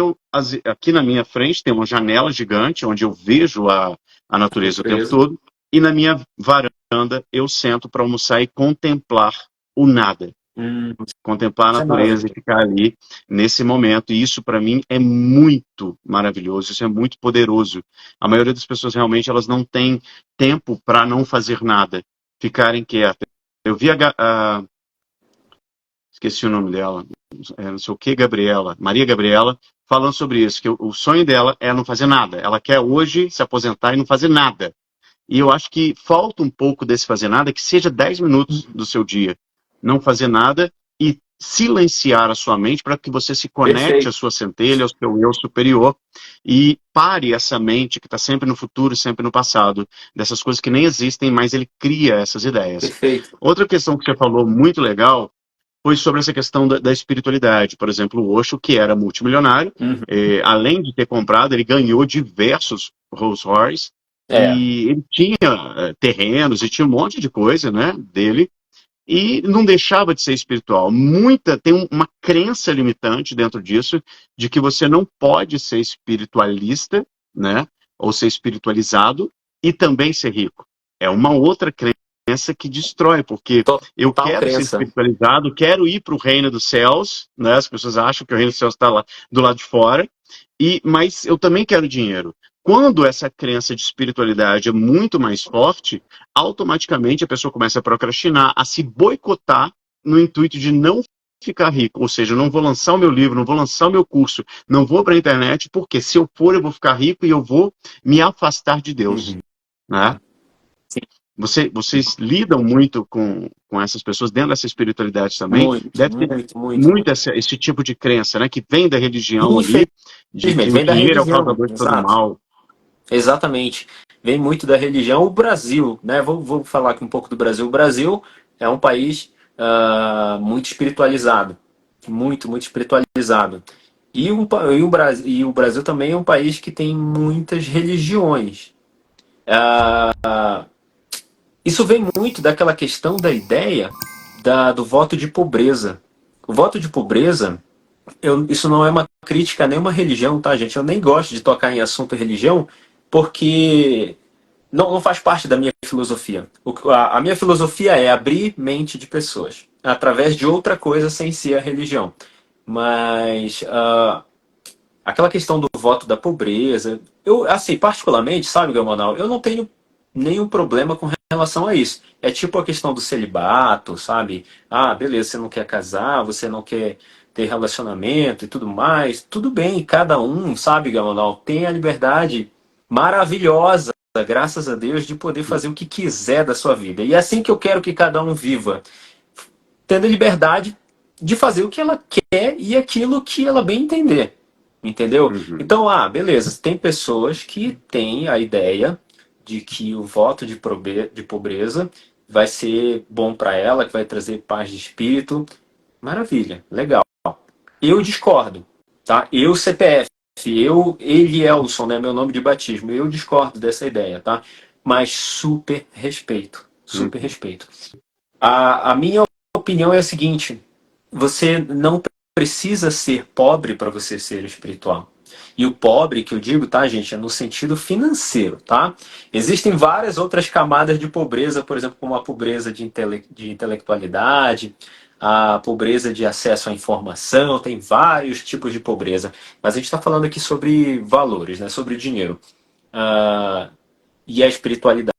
aqui na minha frente tem uma janela gigante, onde eu vejo a natureza o tempo Natureza. todo, e na minha varanda eu sento para almoçar e contemplar o nada, Hum, contemplar a isso é natureza e maravilhoso. ficar ali nesse momento. E isso para mim é muito maravilhoso, isso é muito poderoso. A maioria das pessoas realmente elas não têm tempo para não fazer nada, ficarem quietas. Eu vi esqueci o nome dela, não sei o que, Gabriela, Maria Gabriela, falando sobre isso, que o sonho dela é não fazer nada. Ela quer hoje se aposentar e não fazer nada. E eu acho que falta um pouco desse fazer nada, que seja 10 minutos do seu dia. Não fazer nada e silenciar a sua mente para que você se conecte à Perfeito, sua centelha, ao seu eu superior e pare essa mente que está sempre no futuro, sempre no passado, dessas coisas que nem existem, mas ele cria essas ideias. perfeito. Outra questão que você falou muito legal foi sobre essa questão da espiritualidade. Por exemplo, o Osho, que era multimilionário, Uhum. além de ter comprado, ele ganhou diversos Rolls Royce É, e ele tinha terrenos e tinha um monte de coisa, né, dele e não deixava de ser espiritual. Uma crença limitante dentro disso de que você não pode ser espiritualista, né, ou ser espiritualizado e também ser rico. É uma outra crença que destrói, porque eu total quero ser crença. espiritualizado, quero ir para o reino dos céus, né? As pessoas acham que o reino dos céus está lá do lado de fora, mas eu também quero dinheiro. Quando essa crença de espiritualidade é muito mais forte, automaticamente a pessoa começa a procrastinar, a se boicotar no intuito de não ficar rico. Ou seja, eu não vou lançar o meu livro, não vou lançar o meu curso, não vou para a internet, porque se eu for, eu vou ficar rico e eu vou me afastar de Deus. Uhum. Né? Sim, Vocês lidam muito com essas pessoas dentro dessa espiritualidade também? muito, Deve ter muito, muito, muito muito. esse tipo de crença, né? Que vem da religião ali, de Infelizmente, que o vem da dinheiro é o religião, causador de todo exato. mal. Exatamente. Vem muito da religião. O Brasil, né? Vou falar aqui um pouco do Brasil. O Brasil é um país muito espiritualizado. Muito, muito espiritualizado. E o Brasil também é um país que tem muitas religiões. Isso vem muito daquela questão da ideia do voto de pobreza. O voto de pobreza, isso não é uma crítica a nenhuma religião, tá, gente? Eu nem gosto de tocar em assunto religião, porque não faz parte da minha filosofia. A minha filosofia é abrir mente de pessoas através de outra coisa sem ser a religião. Mas aquela questão do voto da pobreza, eu, assim, particularmente, sabe, Gamonal, eu não tenho nenhum problema com relação a isso. É tipo a questão do celibato, sabe? Ah, beleza, você não quer casar, você não quer ter relacionamento e tudo mais. Tudo bem, cada um, sabe, Gamonal, tem a liberdade maravilhosa, graças a Deus, de poder fazer o que quiser da sua vida. E é assim que eu quero que cada um viva, tendo liberdade de fazer o que ela quer e aquilo que ela bem entender. Entendeu? Uhum. Então, beleza, tem pessoas que têm a ideia de que o voto de pobreza vai ser bom para ela, que vai trazer paz de espírito. Maravilha, legal. Eu discordo, tá? Eu, CPF, eu, Elielson, né, meu nome de batismo, eu discordo dessa ideia, tá? Mas super respeito, super Uhum. respeito. A minha opinião é a seguinte: você não precisa ser pobre para você ser espiritual. E o pobre que eu digo, tá, gente, é no sentido financeiro, tá? Existem várias outras camadas de pobreza, por exemplo, como a pobreza de intelectualidade, a pobreza de acesso à informação, tem vários tipos de pobreza. Mas a gente está falando aqui sobre valores, né? Sobre dinheiro. Ah, e a espiritualidade.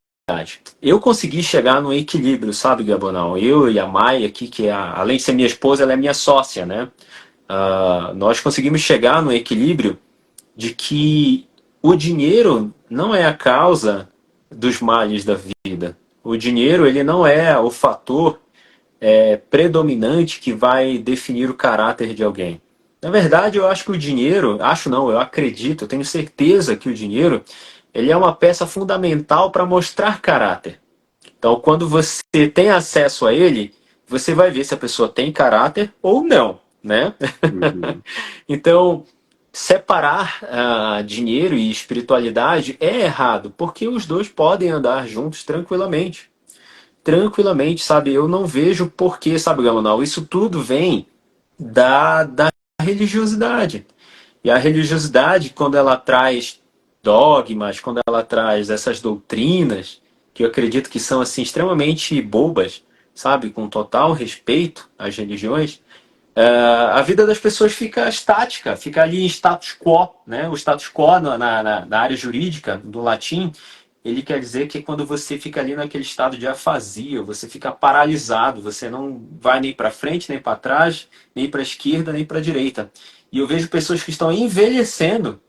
Eu consegui chegar no equilíbrio, sabe, Gabonão? Eu e a Maia aqui, além de ser minha esposa, ela é minha sócia, né? Nós conseguimos chegar no equilíbrio de que o dinheiro não é a causa dos males da vida. O dinheiro, ele não é o fator predominante que vai definir o caráter de alguém. Na verdade, eu acho que o dinheiro, acho não, eu acredito, eu tenho certeza que o dinheiro, ele é uma peça fundamental para mostrar caráter. Então, quando você tem acesso a ele, você vai ver se a pessoa tem caráter ou não, né? Uhum. Então, separar dinheiro e espiritualidade é errado, porque os dois podem andar juntos tranquilamente. Tranquilamente, sabe? Eu não vejo porquê, sabe, Gamonal? Isso tudo vem da religiosidade. E a religiosidade, quando ela traz dogmas, quando ela traz essas doutrinas, que eu acredito que são assim extremamente bobas, sabe, com total respeito às religiões, a vida das pessoas fica estática, fica ali em status quo, né? O status quo na área jurídica do latim, ele quer dizer que quando você fica ali naquele estado de afasia, você fica paralisado, você não vai nem para frente, nem para trás, nem para a esquerda, nem para a direita. E eu vejo pessoas que estão envelhecendo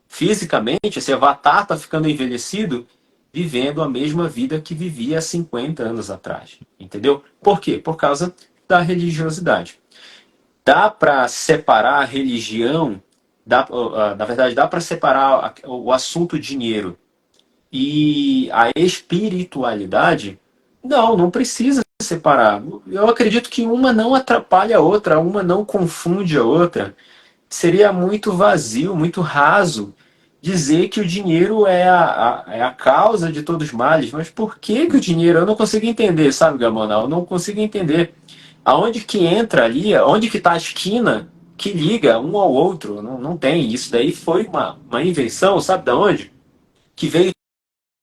fisicamente, esse avatar está ficando envelhecido, vivendo a mesma vida que vivia há 50 anos atrás. Entendeu? Por quê? Por causa da religiosidade. Dá para separar a religião, na verdade, dá para separar o assunto dinheiro e a espiritualidade? Não, não precisa separar. Eu acredito que uma não atrapalha a outra, uma não confunde a outra. Seria muito vazio, muito raso dizer que o dinheiro é a causa de todos os males. Mas por que o dinheiro? Eu não consigo entender, sabe, Gamonal? Eu não consigo entender. Aonde que entra ali, onde que está a esquina que liga um ao outro? Não tem. Isso daí foi uma invenção, sabe de onde? Que veio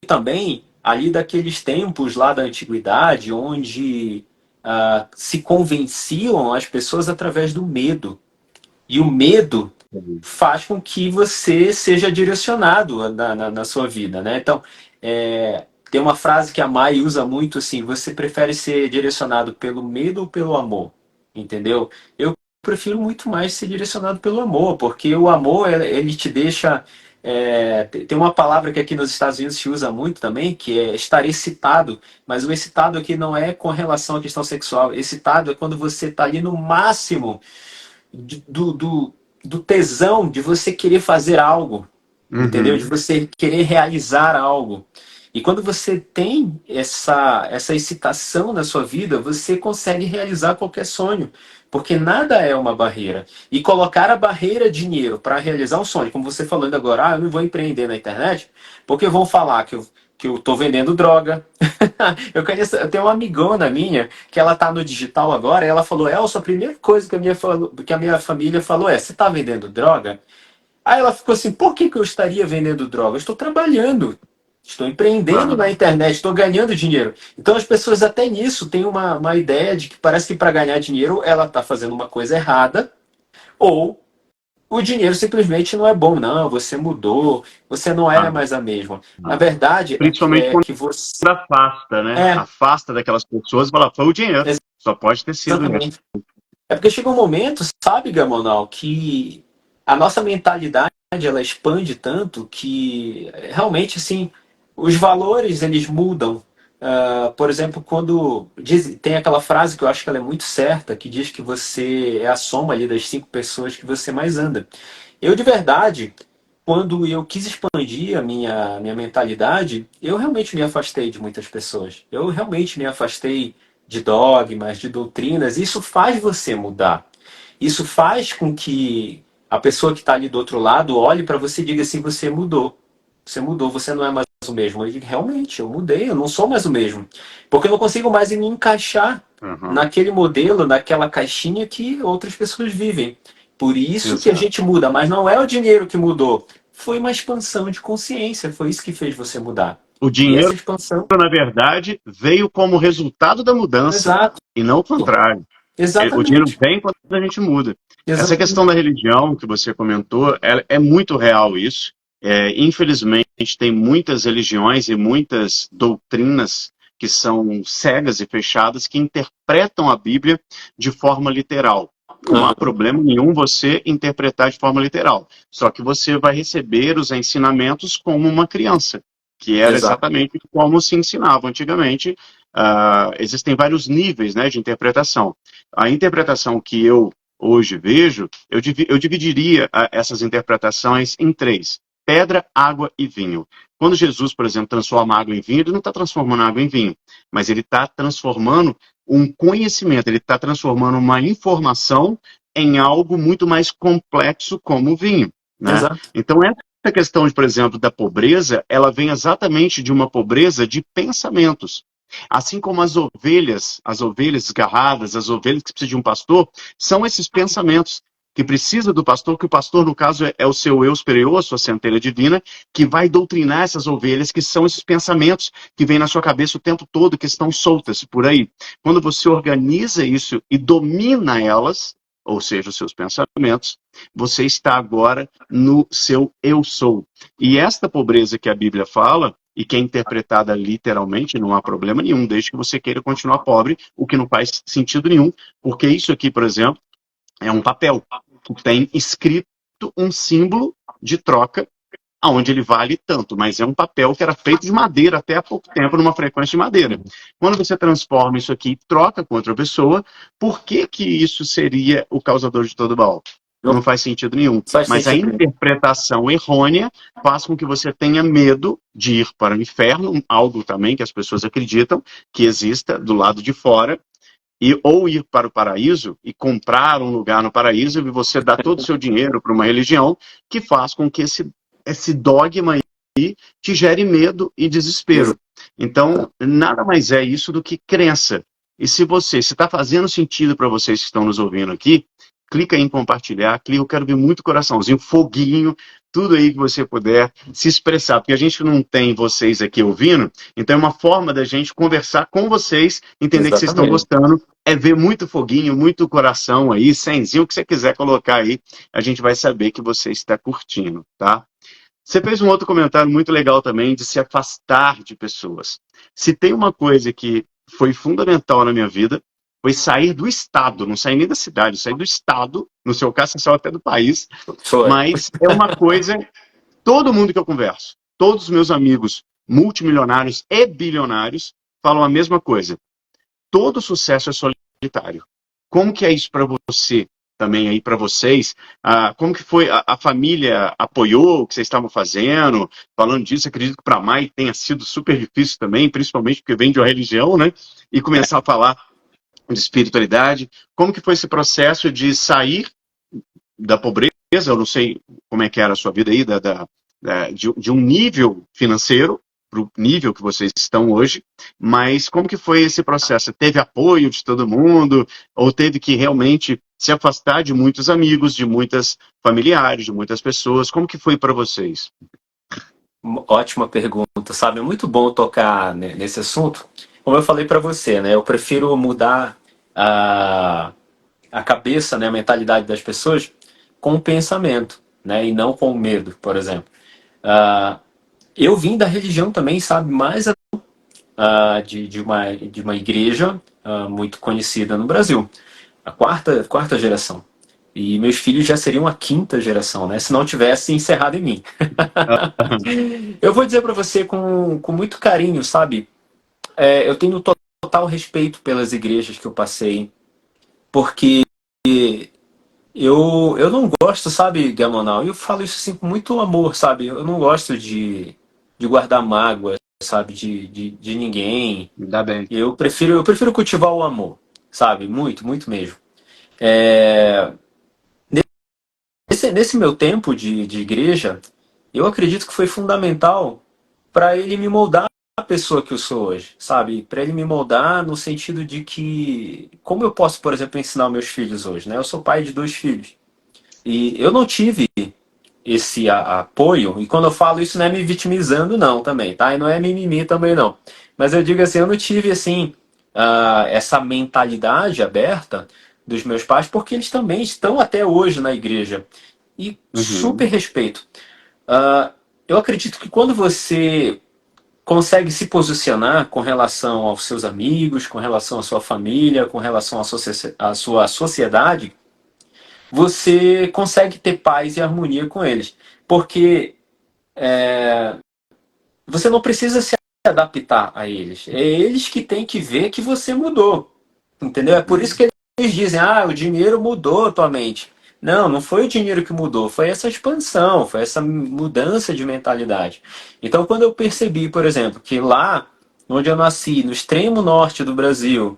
também ali daqueles tempos lá da antiguidade, onde se convenciam as pessoas através do medo. E o medo faz com que você seja direcionado na sua vida, né? Então, tem uma frase que a Mai usa muito assim: você prefere ser direcionado pelo medo ou pelo amor? Entendeu? Eu prefiro muito mais ser direcionado pelo amor, porque o amor ele te deixa. Tem uma palavra que aqui nos Estados Unidos se usa muito também, que é estar excitado, mas o excitado aqui não é com relação à questão sexual. Excitado é quando você está ali no máximo do, do, do tesão de você querer fazer algo, entendeu? De Uhum. você querer realizar algo. E quando você tem essa excitação na sua vida, você consegue realizar qualquer sonho, porque nada é uma barreira. E colocar a barreira dinheiro para realizar um sonho, como você falando agora, eu não vou empreender na internet, porque vão falar que eu tô vendendo droga. Eu tenho uma amigona minha que ela tá no digital agora, e ela falou: Elson, a primeira coisa que a minha família falou é: você tá vendendo droga? Aí ela ficou assim: por que eu estaria vendendo droga? Eu estou trabalhando, estou empreendendo na Claro. internet, estou ganhando dinheiro. Então as pessoas até nisso têm uma ideia de que parece que para ganhar dinheiro ela está fazendo uma coisa errada, ou o dinheiro simplesmente não é bom. Não, você mudou, você não é Ah, mais a mesma. A ah. verdade Principalmente é quando que você. afasta, né? É, Afasta daquelas pessoas e fala, foi o dinheiro. Só pode ter sido isso. exatamente. É porque chega um momento, sabe, Gamonal, que a nossa mentalidade ela expande tanto que realmente assim os valores eles mudam. Por exemplo, tem aquela frase que eu acho que ela é muito certa, que diz que você é a soma ali das 5 pessoas que você mais anda. Eu de verdade, quando eu quis expandir a minha mentalidade, eu realmente me afastei de muitas pessoas. Eu realmente me afastei de dogmas, de doutrinas. Isso faz você mudar. Isso faz com que a pessoa que está ali do outro lado olhe para você e diga assim: você mudou. Você mudou, você não é mais o mesmo. Eu digo: realmente, eu mudei, eu não sou mais o mesmo. Porque eu não consigo mais me encaixar Uhum. naquele modelo, naquela caixinha que outras pessoas vivem. Por isso que a Exato. gente muda, mas não é o dinheiro que mudou. Foi uma expansão de consciência, foi isso que fez você mudar. O E essa dinheiro, expansão. na verdade, veio como resultado da mudança, Exato, e não o contrário. O dinheiro exatamente. vem quando a gente muda. Essa questão Exatamente. da religião que você comentou, é muito real isso. Infelizmente, tem muitas religiões e muitas doutrinas que são cegas e fechadas, que interpretam a Bíblia de forma literal. Não há Uhum. problema nenhum você interpretar de forma literal. Só que você vai receber os ensinamentos como uma criança, que era Exato. exatamente como se ensinava antigamente. Existem vários níveis, né, de interpretação. A interpretação que eu hoje vejo, eu dividiria essas interpretações em três: pedra, água e vinho. Quando Jesus, por exemplo, transforma água em vinho, ele não está transformando água em vinho, mas ele está transformando um conhecimento, ele está transformando uma informação em algo muito mais complexo como o vinho, né? Exato. Então, essa questão, por exemplo, da pobreza, ela vem exatamente de uma pobreza de pensamentos. Assim como as ovelhas desgarradas, as ovelhas que precisam de um pastor, são esses pensamentos que precisa do pastor, que o pastor, no caso, é o seu eu superior, a sua centelha divina, que vai doutrinar essas ovelhas, que são esses pensamentos que vêm na sua cabeça o tempo todo, que estão soltas por aí. Quando você organiza isso e domina elas, ou seja, os seus pensamentos, você está agora no seu eu sou. E esta pobreza que a Bíblia fala, e que é interpretada literalmente, não há problema nenhum, desde que você queira continuar pobre, o que não faz sentido nenhum, porque isso aqui, por exemplo, é um papel que tem escrito um símbolo de troca, aonde ele vale tanto, mas é um papel que era feito de madeira até há pouco tempo, numa frequência de madeira. Quando você transforma isso aqui e troca com outra pessoa, por que que isso seria o causador de todo mal? Não Não faz sentido nenhum. faz Mas a sentido nenhum. interpretação errônea faz com que você tenha medo de ir para o inferno, algo também que as pessoas acreditam que exista do lado de fora, e ou ir para o paraíso e comprar um lugar no paraíso e você dá todo o seu dinheiro para uma religião que faz com que esse dogma aí te gere medo e desespero. Então, nada mais é isso do que crença. E se está fazendo sentido para vocês que estão nos ouvindo aqui, clica em compartilhar, clica, eu quero ver muito coraçãozinho, foguinho, tudo aí que você puder se expressar, porque a gente não tem vocês aqui ouvindo, então é uma forma da gente conversar com vocês, entender que vocês estão Exatamente. gostando, é ver muito foguinho, muito coração aí, senzinho, o que você quiser colocar aí, a gente vai saber que você está curtindo, tá? Você fez um outro comentário muito legal também de se afastar de pessoas. Se tem uma coisa que foi fundamental na minha vida, foi sair do estado, não sair nem da cidade, sair do estado, no seu caso, você saiu até do país, Foi. mas é uma coisa, todo mundo que eu converso, todos os meus amigos multimilionários e bilionários falam a mesma coisa. Todo sucesso é solitário. Como que é isso para você? também aí para vocês. Como que foi? A família apoiou o que vocês estavam fazendo? Falando disso, acredito que para a Mai tenha sido super difícil também, principalmente porque vem de uma religião, né? E começar a falar de espiritualidade. Como que foi esse processo de sair da pobreza? Eu não sei como é que era a sua vida aí, de um nível financeiro para o nível que vocês estão hoje, mas como que foi esse processo? Teve apoio de todo mundo ou teve que realmente se afastar de muitos amigos, de muitas familiares, de muitas pessoas? Como que foi para vocês? Ótima pergunta, sabe? É muito bom tocar nesse assunto. Como eu falei para você, né? Eu prefiro mudar a cabeça, né? A mentalidade das pessoas com o pensamento, né? E não com o medo, por exemplo. Ah, eu vim da religião também, sabe? Mais de uma igreja muito conhecida no Brasil. A quarta geração. E meus filhos já seriam a quinta geração, né? Se não tivesse encerrado em mim. Eu vou dizer para você com muito carinho, sabe? Eu tenho total respeito pelas igrejas que eu passei, porque eu não gosto, sabe, Gamonal? Eu falo isso assim com muito amor, sabe? Eu não gosto de guardar mágoa, sabe, de ninguém. Ainda bem. Eu prefiro cultivar o amor, sabe? Muito, muito mesmo. É, nesse meu tempo de igreja, eu acredito que foi fundamental para ele me moldar a pessoa que eu sou hoje, sabe? Para ele me moldar no sentido de que, como eu posso, por exemplo, ensinar meus filhos hoje, né? Eu sou pai de 2 filhos e eu não tive esse apoio, e quando eu falo isso não é me vitimizando não também, tá? E não é mimimi também não. Mas eu digo assim, eu não tive assim essa mentalidade aberta dos meus pais, porque eles também estão até hoje na igreja. E super Uhum. respeito. Eu acredito que quando você consegue se posicionar com relação aos seus amigos, com relação à sua família, com relação à sua sociedade, você consegue ter paz e harmonia com eles. Porque você não precisa se adaptar a eles. É eles que têm que ver que você mudou. Entendeu? É por isso Uhum. que eles dizem, o dinheiro mudou a tua mente. Não, não foi o dinheiro que mudou, foi essa expansão, foi essa mudança de mentalidade. Então, quando eu percebi, por exemplo, que lá onde eu nasci, no extremo norte do Brasil,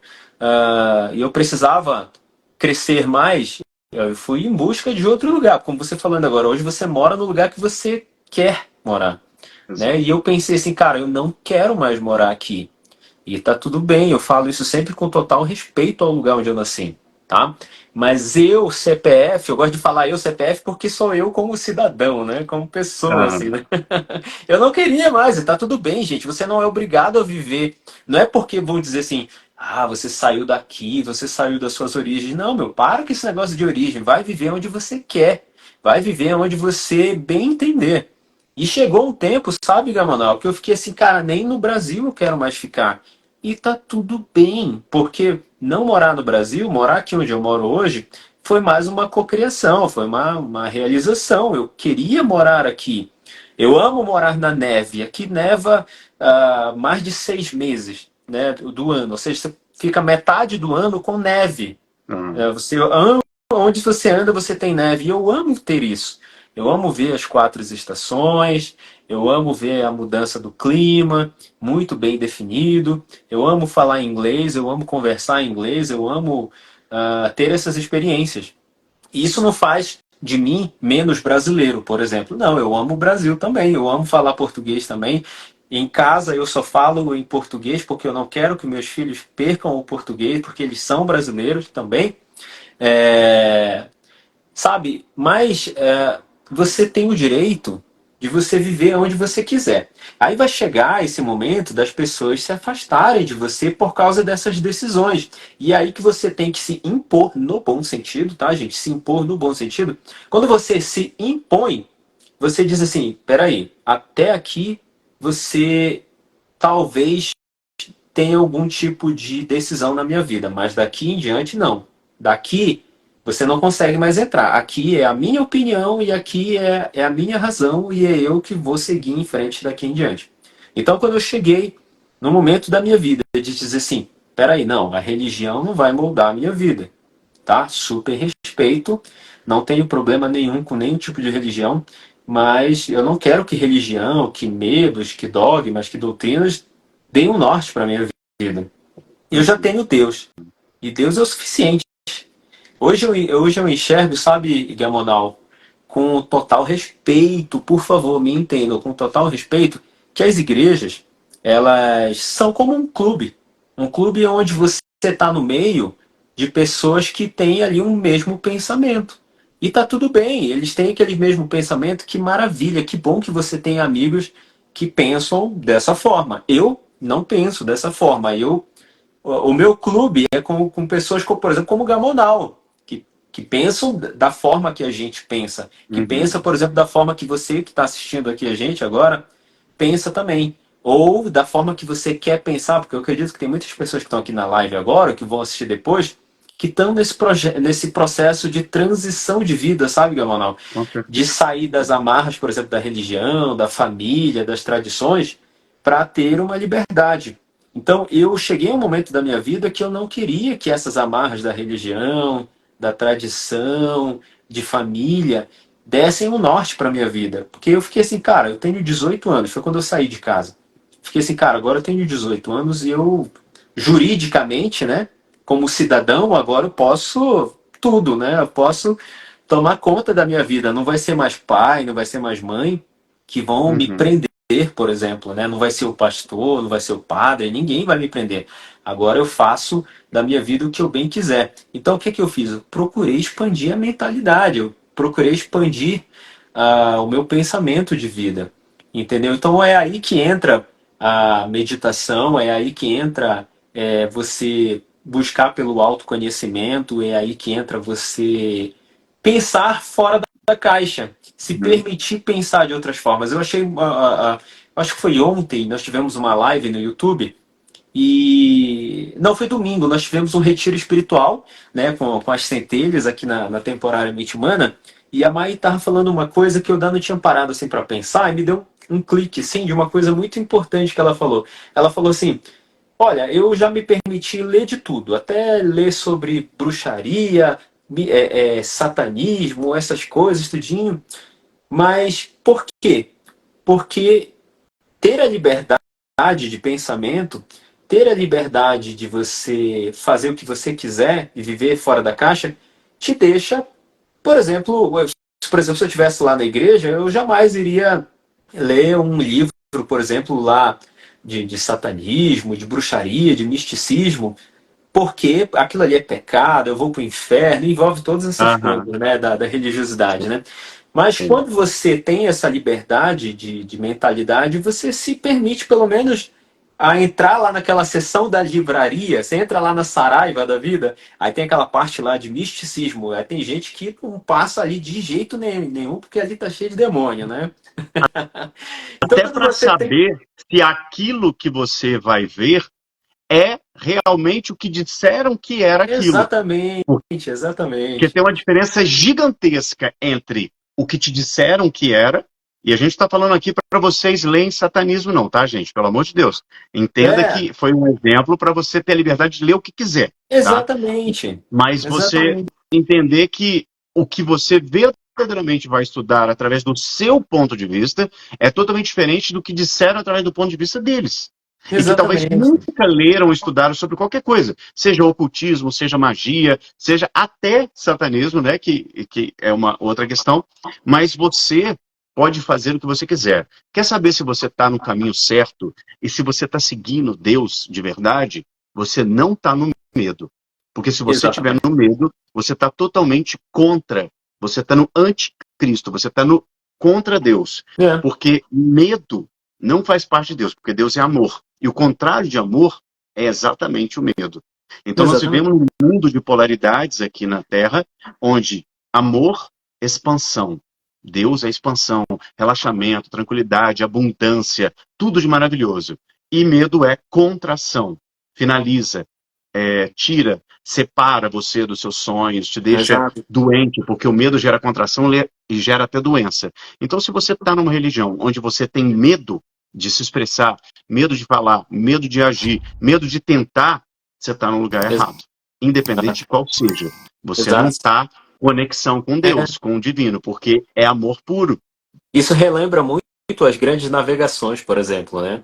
e eu precisava crescer mais, eu fui em busca de outro lugar. Como você falando agora, hoje você mora no lugar que você quer morar, né? E Exato. eu pensei assim, cara, eu não quero mais morar aqui. E tá tudo bem, eu falo isso sempre com total respeito ao lugar onde eu nasci, tá? Mas eu, CPF, eu gosto de falar eu, CPF, porque sou eu como cidadão, né? Como pessoa, Ah, assim, né? Eu não queria mais, e tá tudo bem, gente. Você não é obrigado a viver. Não é porque vão dizer assim, você saiu daqui, você saiu das suas origens. Não, meu, para com esse negócio de origem. Vai viver onde você quer. Vai viver onde você bem entender. E chegou um tempo, sabe, Gamanal, que eu fiquei assim, cara, nem no Brasil eu quero mais ficar. E tá tudo bem, porque não morar no Brasil, morar aqui onde eu moro hoje, foi mais uma cocriação, foi uma realização. Eu queria morar aqui. Eu amo morar na neve. Aqui neva mais de 6 meses, né, do ano. Ou seja, você fica metade do ano com neve. ah, Você ama, onde você anda, você tem neve. E eu amo ter isso. Eu amo ver as 4 estações, eu amo ver a mudança do clima, muito bem definido. Eu amo falar inglês, eu amo conversar em inglês, eu amo ter essas experiências. E isso não faz de mim menos brasileiro, por exemplo. Não, eu amo o Brasil também, eu amo falar português também. Em casa eu só falo em português porque eu não quero que meus filhos percam o português, porque eles são brasileiros também. É, sabe? Mas você tem o direito de você viver onde você quiser. Aí vai chegar esse momento das pessoas se afastarem de você por causa dessas decisões. E aí que você tem que se impor no bom sentido, tá, gente? Se impor no bom sentido. Quando você se impõe, você diz assim: peraí, até aqui você talvez tenha algum tipo de decisão na minha vida, mas daqui em diante não. Daqui você não consegue mais entrar. Aqui é a minha opinião e aqui é a minha razão e é eu que vou seguir em frente daqui em diante. Então, quando eu cheguei no momento da minha vida de dizer assim, peraí, não, a religião não vai moldar a minha vida. tá? Super respeito, não tenho problema nenhum com nenhum tipo de religião, mas eu não quero que religião, que medos, que dogmas, que doutrinas deem um norte para minha vida. Eu já Uhum. tenho Deus, e Deus é o suficiente. Hoje eu enxergo, sabe, Gamonal, com total respeito, por favor, me entendam, com total respeito, que as igrejas, elas são como um clube onde você está no meio de pessoas que têm ali um mesmo pensamento. E tá tudo bem, eles têm aquele mesmo pensamento, que maravilha, que bom que você tem amigos que pensam dessa forma. Eu não penso dessa forma, o meu clube é com pessoas, como, por exemplo, como o Gamonal, que pensam da forma que a gente pensa, que pensa, Uhum. por exemplo, da forma que você que está assistindo aqui a gente agora pensa também. Ou da forma que você quer pensar, porque eu acredito que tem muitas pessoas que estão aqui na live agora, que vão assistir depois, que estão nesse processo de transição de vida, sabe, Gamonal? Com De certeza. sair das amarras, por exemplo, da religião, da família, das tradições, para ter uma liberdade. Então, eu cheguei a um momento da minha vida que eu não queria que essas amarras da religião, da tradição, de família, dessem um norte para minha vida. Porque eu fiquei assim, cara, eu tenho 18 anos, foi quando eu saí de casa. Fiquei assim, cara, agora eu tenho 18 anos e eu, juridicamente, né, como cidadão, agora eu posso tudo, né? Eu posso tomar conta da minha vida. Não vai ser mais pai, não vai ser mais mãe que vão me Uhum. prender, por exemplo, né? Não vai ser o pastor, não vai ser o padre, ninguém vai me prender. Agora eu faço da minha vida o que eu bem quiser. Então o que que eu fiz? Eu procurei expandir a mentalidade, eu procurei expandir o meu pensamento de vida, entendeu? Então é aí que entra a meditação, é aí que entra você buscar pelo autoconhecimento, é aí que entra você pensar fora da caixa, se Uhum. permitir pensar de outras formas. Eu achei, acho que foi ontem, nós tivemos uma live no YouTube e não foi domingo, nós tivemos um retiro espiritual, né, com as centelhas aqui na temporária Mente Humana, e a Mai estava falando uma coisa que eu ainda não tinha parado assim para pensar e me deu um clique assim de uma coisa muito importante que ela falou. Ela falou assim: olha, eu já me permiti ler de tudo, até ler sobre bruxaria, satanismo, essas coisas, tudinho. Mas por quê? Porque ter a liberdade de pensamento, ter a liberdade de você fazer o que você quiser e viver fora da caixa, te deixa, por exemplo, se eu estivesse lá na igreja, eu jamais iria ler um livro, por exemplo, lá de satanismo, de bruxaria, de misticismo, porque aquilo ali é pecado, eu vou para o inferno, envolve todas essas Aham. coisas, né, da religiosidade, né? Mas Sim. quando você tem essa liberdade de mentalidade, você se permite, pelo menos, a entrar lá naquela seção da livraria, você entra lá na Saraiva da vida, aí tem aquela parte lá de misticismo, aí tem gente que não passa ali de jeito nenhum, porque ali tá cheio de demônio, né? Então Até quando para você tem... saber se aquilo que você vai ver é realmente o que disseram que era aquilo. Exatamente, Porque exatamente. tem uma diferença gigantesca entre o que te disseram que era, e a gente está falando aqui para vocês lerem satanismo, não, tá, gente? Pelo amor de Deus. Entenda É, que foi um exemplo para você ter a liberdade de ler o que quiser, tá? exatamente. Mas você Exatamente. entender que o que você verdadeiramente vai estudar através do seu ponto de vista é totalmente diferente do que disseram através do ponto de vista deles. E que talvez Exatamente. nunca leram ou estudaram sobre qualquer coisa, seja ocultismo, seja magia, seja até satanismo, né, que é uma outra questão, mas você pode fazer o que você quiser. Quer saber se você está no caminho certo e se você está seguindo Deus de verdade? Você não está no medo. Porque se você estiver Exatamente. no medo, você está totalmente contra, você está no anticristo, você está no contra Deus. É, Porque medo não faz parte de Deus, porque Deus é amor. E o contrário de amor é exatamente o medo. Então nós exatamente. vivemos num mundo de polaridades aqui na Terra, onde amor, expansão. Deus é expansão, relaxamento, tranquilidade, abundância, tudo de maravilhoso. E medo é contração. Finaliza, tira, separa você dos seus sonhos, te deixa Exato. doente, porque o medo gera contração e gera até doença. Então, se você está numa religião onde você tem medo de se expressar, medo de falar, medo de agir, medo de tentar, você está no lugar errado. independente de qual seja. Você não Exato. está conexão com É. Deus, com o divino, porque é amor puro. Isso relembra muito as grandes navegações, por exemplo, né?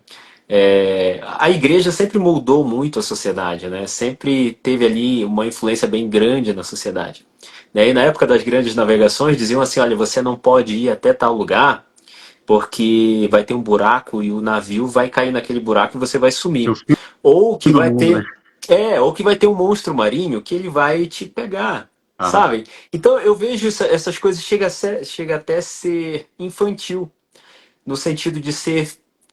A igreja sempre moldou muito a sociedade, né? Sempre teve ali uma influência bem grande na sociedade. E na época das grandes navegações diziam assim, olha, você não pode ir até tal lugar porque vai ter um buraco e o navio vai cair naquele buraco e você vai É o sumir. fim Ou que do vai mundo, né? ter, ou que vai ter um monstro marinho que ele vai te pegar, Aham. sabe? Então eu vejo essas coisas chega até a ser infantil, no sentido de ser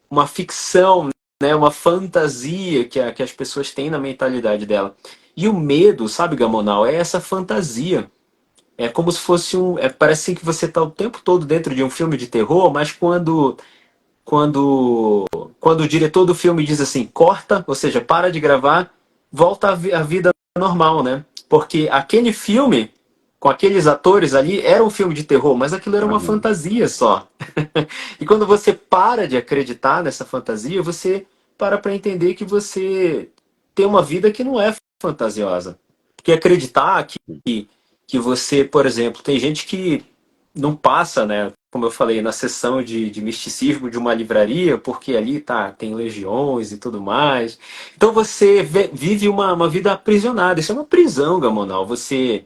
uma ficção, né, uma fantasia que as pessoas têm na mentalidade dela. E o medo, sabe, Gamonal, é essa fantasia. É como se fosse parece que você está o tempo todo dentro de um filme de terror, mas quando, quando o diretor do filme diz assim, corta, ou seja, para de gravar, volta à vida normal, né? Porque aquele filme, com aqueles atores ali, era um filme de terror, mas aquilo era uma Aham. fantasia só. E quando você para de acreditar nessa fantasia, você para entender que você tem uma vida que não é fantasiosa. Porque acreditar que você, por exemplo, tem gente que não passa, né, como eu falei, na sessão de misticismo de uma livraria, porque ali tem legiões e tudo mais. Então você vive uma vida aprisionada. Isso é uma prisão, Gamonal. Você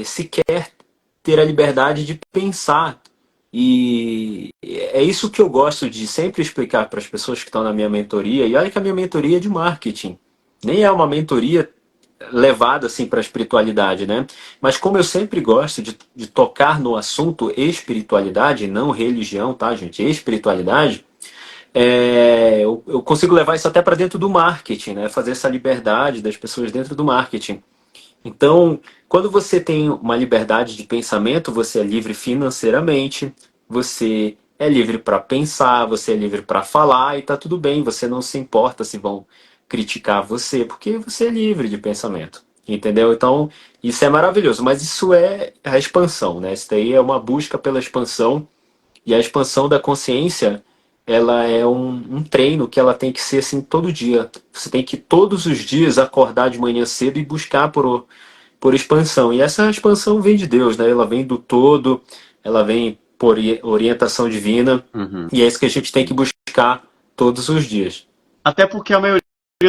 sequer ter a liberdade de pensar. E é isso que eu gosto de sempre explicar para as pessoas que estão na minha mentoria. E olha que a minha mentoria é de marketing. Nem é uma mentoria levada assim para a espiritualidade, né? Mas como eu sempre gosto de tocar no assunto espiritualidade, não religião, tá, gente? Espiritualidade, eu consigo levar isso até para dentro do marketing, né? Fazer essa liberdade das pessoas dentro do marketing. Então, quando você tem uma liberdade de pensamento, você é livre financeiramente, você é livre para pensar, você é livre para falar e tá tudo bem, você não se importa se vão criticar você, porque você é livre de pensamento. Entendeu? Então, isso é maravilhoso, mas isso é a expansão, né? Isso daí é uma busca pela expansão e a expansão da consciência, ela é um treino que ela tem que ser assim todo dia. Você tem que todos os dias acordar de manhã cedo e buscar por expansão. E essa expansão vem de Deus, né? Ela vem do todo, ela vem por orientação divina, Uhum. e é isso que a gente tem que buscar todos os dias. Até porque a maioria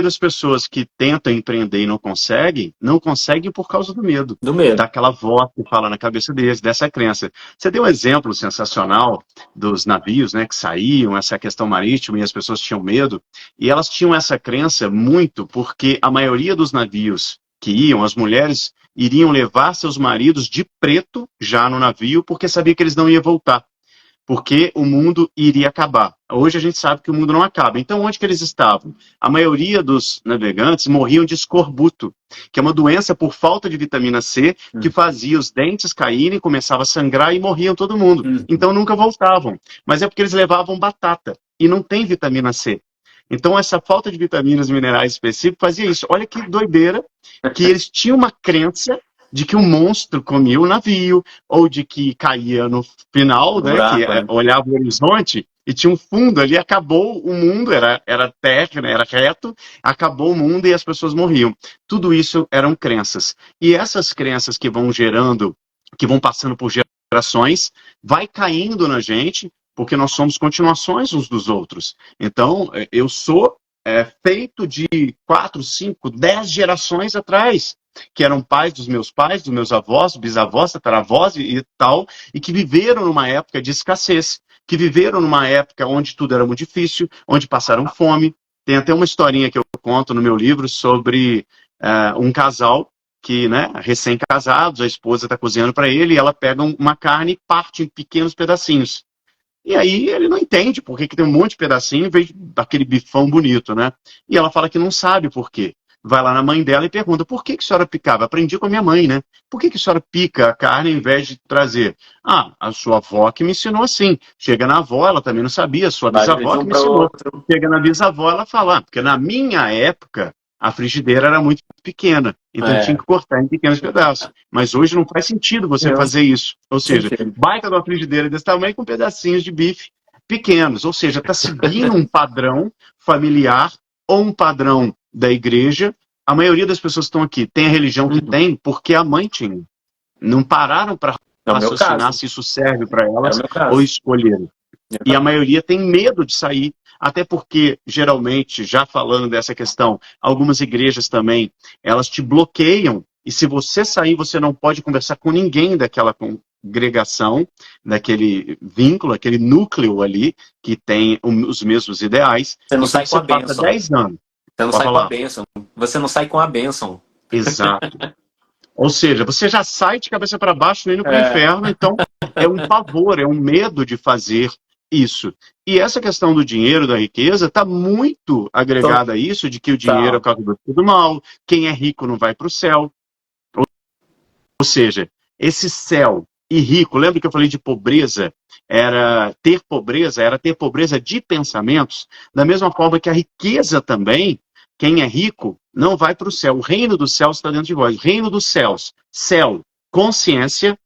das pessoas que tentam empreender e não conseguem por causa do medo. Do medo. Daquela voz que fala na cabeça deles, dessa crença. Você deu um exemplo sensacional dos navios, né, que saíam, essa questão marítima, e as pessoas tinham medo, e elas tinham essa crença muito porque a maioria dos navios que iam, as mulheres iriam levar seus maridos de preto já no navio, porque sabia que eles não iam voltar, porque o mundo iria acabar. Hoje a gente sabe que o mundo não acaba. Então, onde que eles estavam? A maioria dos navegantes morriam de escorbuto, que é uma doença por falta de vitamina C, que fazia os dentes caírem, começava a sangrar e morriam todo mundo. Uhum. Então, nunca voltavam. Mas é porque eles levavam batata, e não tem vitamina C. Então, essa falta de vitaminas e minerais específicos fazia isso. Olha que doideira, que eles tinham uma crença de que um monstro comia o navio, ou de que caía no final, No né, que buraco, né? olhava o horizonte e tinha um fundo ali, acabou o mundo, era terra, né, era reto, acabou o mundo e as pessoas morriam. Tudo isso eram crenças. E essas crenças que vão gerando, que vão passando por gerações, vai caindo na gente, porque nós somos continuações uns dos outros. Então, eu sou feito de 4, 5, 10 gerações atrás, que eram pais, dos meus avós, bisavós, tataravós e tal, e que viveram numa época de escassez, que viveram numa época onde tudo era muito difícil, onde passaram fome. Tem até uma historinha que eu conto no meu livro sobre um casal que, né, recém-casados, a esposa está cozinhando para ele e ela pega uma carne e parte em pequenos pedacinhos. E aí ele não entende por que tem um monte de pedacinho em vez daquele bifão bonito, né? E ela fala que não sabe por quê. Vai lá na mãe dela e pergunta, por que a senhora picava? Aprendi com a minha mãe, né? Por que a senhora pica a carne em vez de trazer? Ah, a sua avó que me ensinou assim. Chega na avó, ela também não sabia, a sua Vai de bisavó que um me para ensinou. outro. Chega na bisavó, ela fala, porque na minha época a frigideira era muito pequena, então tinha É, que cortar em pequenos pedaços. Mas hoje não faz sentido você não fazer isso. Ou seja, sentido. baita de uma frigideira desse tamanho com pedacinhos de bife pequenos. Ou seja, está seguindo um padrão familiar ou um padrão da igreja A maioria das pessoas que estão aqui tem a religião que Uhum. tem porque a mãe tinha. Não pararam para É o meu raciocinar caso. se isso serve para É o elas meu ou caso. escolheram. E a maioria tem medo de sair, até porque, geralmente, já falando dessa questão, algumas igrejas também, elas te bloqueiam, e se você sair, você não pode conversar com ninguém daquela congregação, daquele vínculo, aquele núcleo ali, que tem os mesmos ideais. Você não Então sai com você a passa bênção. 10 anos, Você não pode sai com a falar, bênção. Você não sai com a bênção. exato. Ou seja, você já sai de cabeça para baixo indo para o É. inferno, então é um pavor, é um medo de fazer isso. E essa questão do dinheiro, da riqueza, está muito agregada a isso, de que o dinheiro é o Total. causador de tudo mal, quem é rico não vai para o céu. Ou seja, esse céu e rico, lembra que eu falei de pobreza? Era ter pobreza de pensamentos, da mesma forma que a riqueza também, quem é rico não vai para o céu. O reino dos céus está dentro de vós. Reino dos céus, céu, consciência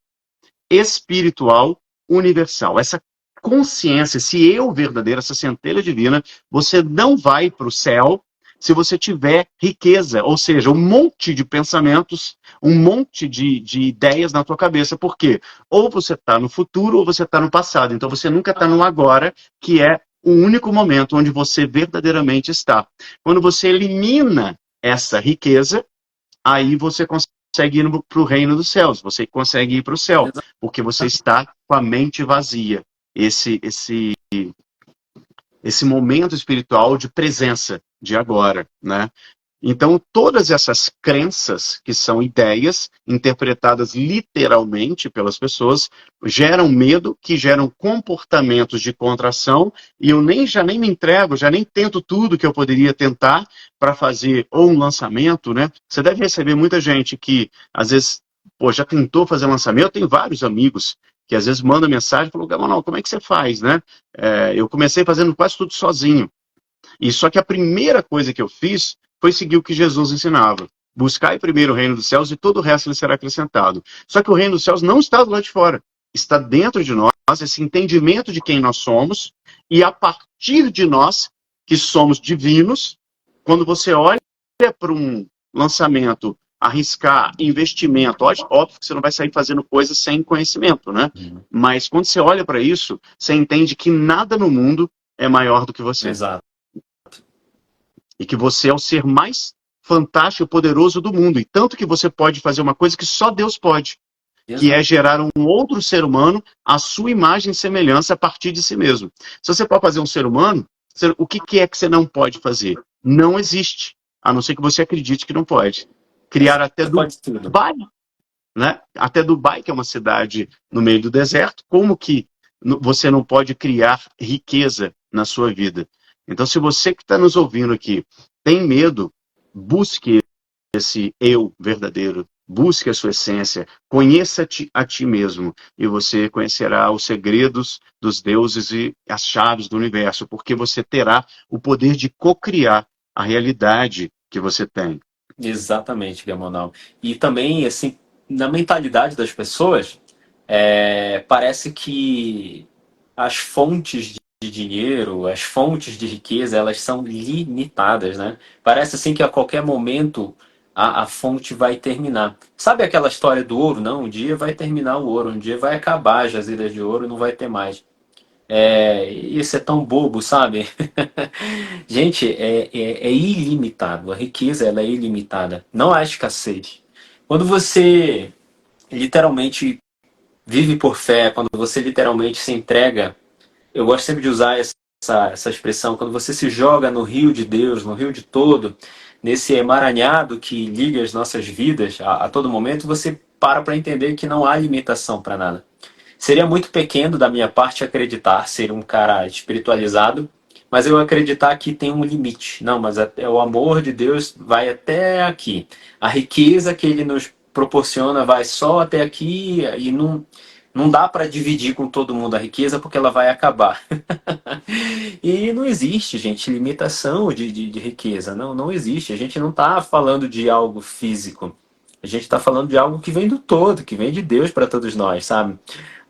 espiritual universal. Essa consciência, esse eu verdadeiro, essa centelha divina, você não vai para o céu se você tiver riqueza, ou seja, um monte de pensamentos, um monte de ideias na tua cabeça. Por quê? Ou você está no futuro ou você está no passado. Então você nunca está no agora, que é o único momento onde você verdadeiramente está. Quando você elimina essa riqueza, aí você consegue ir para o reino dos céus, você consegue ir para o céu, porque você está com a mente vazia. Esse momento espiritual de presença, de agora, né? Então, todas essas crenças, que são ideias interpretadas literalmente pelas pessoas, geram medo, que geram comportamentos de contração, e eu já nem me entrego, já nem tento tudo que eu poderia tentar para fazer ou um lançamento, né? Você deve receber muita gente que, às vezes, pô, já tentou fazer lançamento. Eu tenho vários amigos que às vezes mandam mensagem e falam, Gamal, como é que você faz, né? Eu comecei fazendo quase tudo sozinho. E só que a primeira coisa que eu fiz foi seguir o que Jesus ensinava. Buscai primeiro o reino dos céus e todo o resto lhe será acrescentado. Só que o reino dos céus não está do lado de fora. Está dentro de nós, esse entendimento de quem nós somos, e a partir de nós, que somos divinos, quando você olha para um lançamento, arriscar investimento, óbvio que você não vai sair fazendo coisas sem conhecimento, né? Mas quando você olha para isso, você entende que nada no mundo é maior do que você. Exato. E que você é o ser mais fantástico e poderoso do mundo. E tanto que você pode fazer uma coisa que só Deus pode, que é Exato. gerar um outro ser humano à sua imagem e semelhança a partir de si mesmo. Se você pode fazer um ser humano, o que é que você não pode fazer? Não existe, a não ser que você acredite que não pode. Criar até Você pode tudo. Dubai, né? Até Dubai, que é uma cidade no meio do deserto, como que você não pode criar riqueza na sua vida? Então, se você que está nos ouvindo aqui tem medo, busque esse eu verdadeiro, busque a sua essência, conheça-te a ti mesmo e você conhecerá os segredos dos deuses e as chaves do universo, porque você terá o poder de cocriar a realidade que você tem. Exatamente, Gamonal. E também, assim, na mentalidade das pessoas, parece que as fontes de dinheiro, as fontes de riqueza, elas são limitadas, né? Parece assim que a qualquer momento a fonte vai terminar. Sabe aquela história do ouro? Não, um dia vai terminar o ouro, um dia vai acabar as jazidas de ouro, não vai ter mais. Isso é tão bobo, sabe? Gente, é ilimitado. A riqueza ela é ilimitada. Não há escassez. Quando você literalmente vive por fé, quando você literalmente se entrega, eu gosto sempre de usar essa expressão, quando você se joga no rio de Deus, no rio de todo, nesse emaranhado que liga as nossas vidas a todo momento, você para entender que não há limitação para nada. Seria muito pequeno da minha parte acreditar ser um cara espiritualizado, mas eu acreditar que tem um limite. Não, mas o amor de Deus vai até aqui. A riqueza que ele nos proporciona vai só até aqui e não dá para dividir com todo mundo a riqueza porque ela vai acabar. E não existe, gente, limitação de riqueza. Não, não existe. A gente não está falando de algo físico. A gente está falando de algo que vem do todo, que vem de Deus para todos nós, sabe?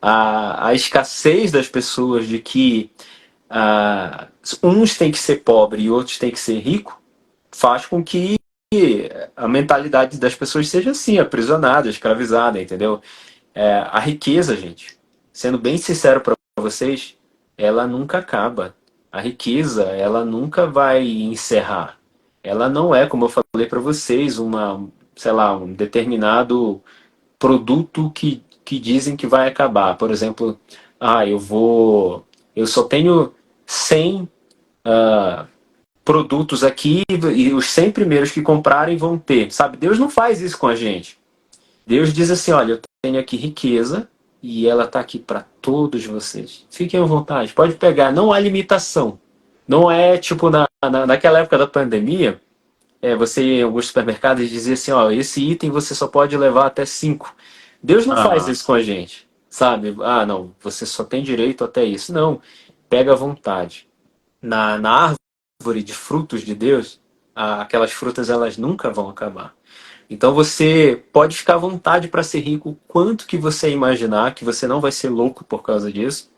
A escassez das pessoas de que uns têm que ser pobre e outros têm que ser rico faz com que a mentalidade das pessoas seja assim, aprisionada, escravizada, entendeu? A riqueza, gente, sendo bem sincero para vocês, ela nunca acaba. A riqueza, ela nunca vai encerrar. Ela não é, como eu falei para vocês, sei lá, um determinado produto que dizem que vai acabar. Por exemplo, eu só tenho 100 produtos aqui e os 100 primeiros que comprarem vão ter, sabe? Deus não faz isso com a gente. Deus diz assim, olha, eu tenho aqui riqueza e ela está aqui para todos vocês. Fiquem à vontade, pode pegar, não há limitação. Não é tipo naquela época da pandemia, você ia em alguns supermercados e dizia assim, ó, esse item você só pode levar até 5. Deus não faz Aham. isso com a gente, sabe? Ah, não, você só tem direito até isso. Não, pega à vontade. Na árvore de frutos de Deus, aquelas frutas elas nunca vão acabar. Então você pode ficar à vontade para ser rico o quanto que você imaginar, que você não vai ser louco por causa disso.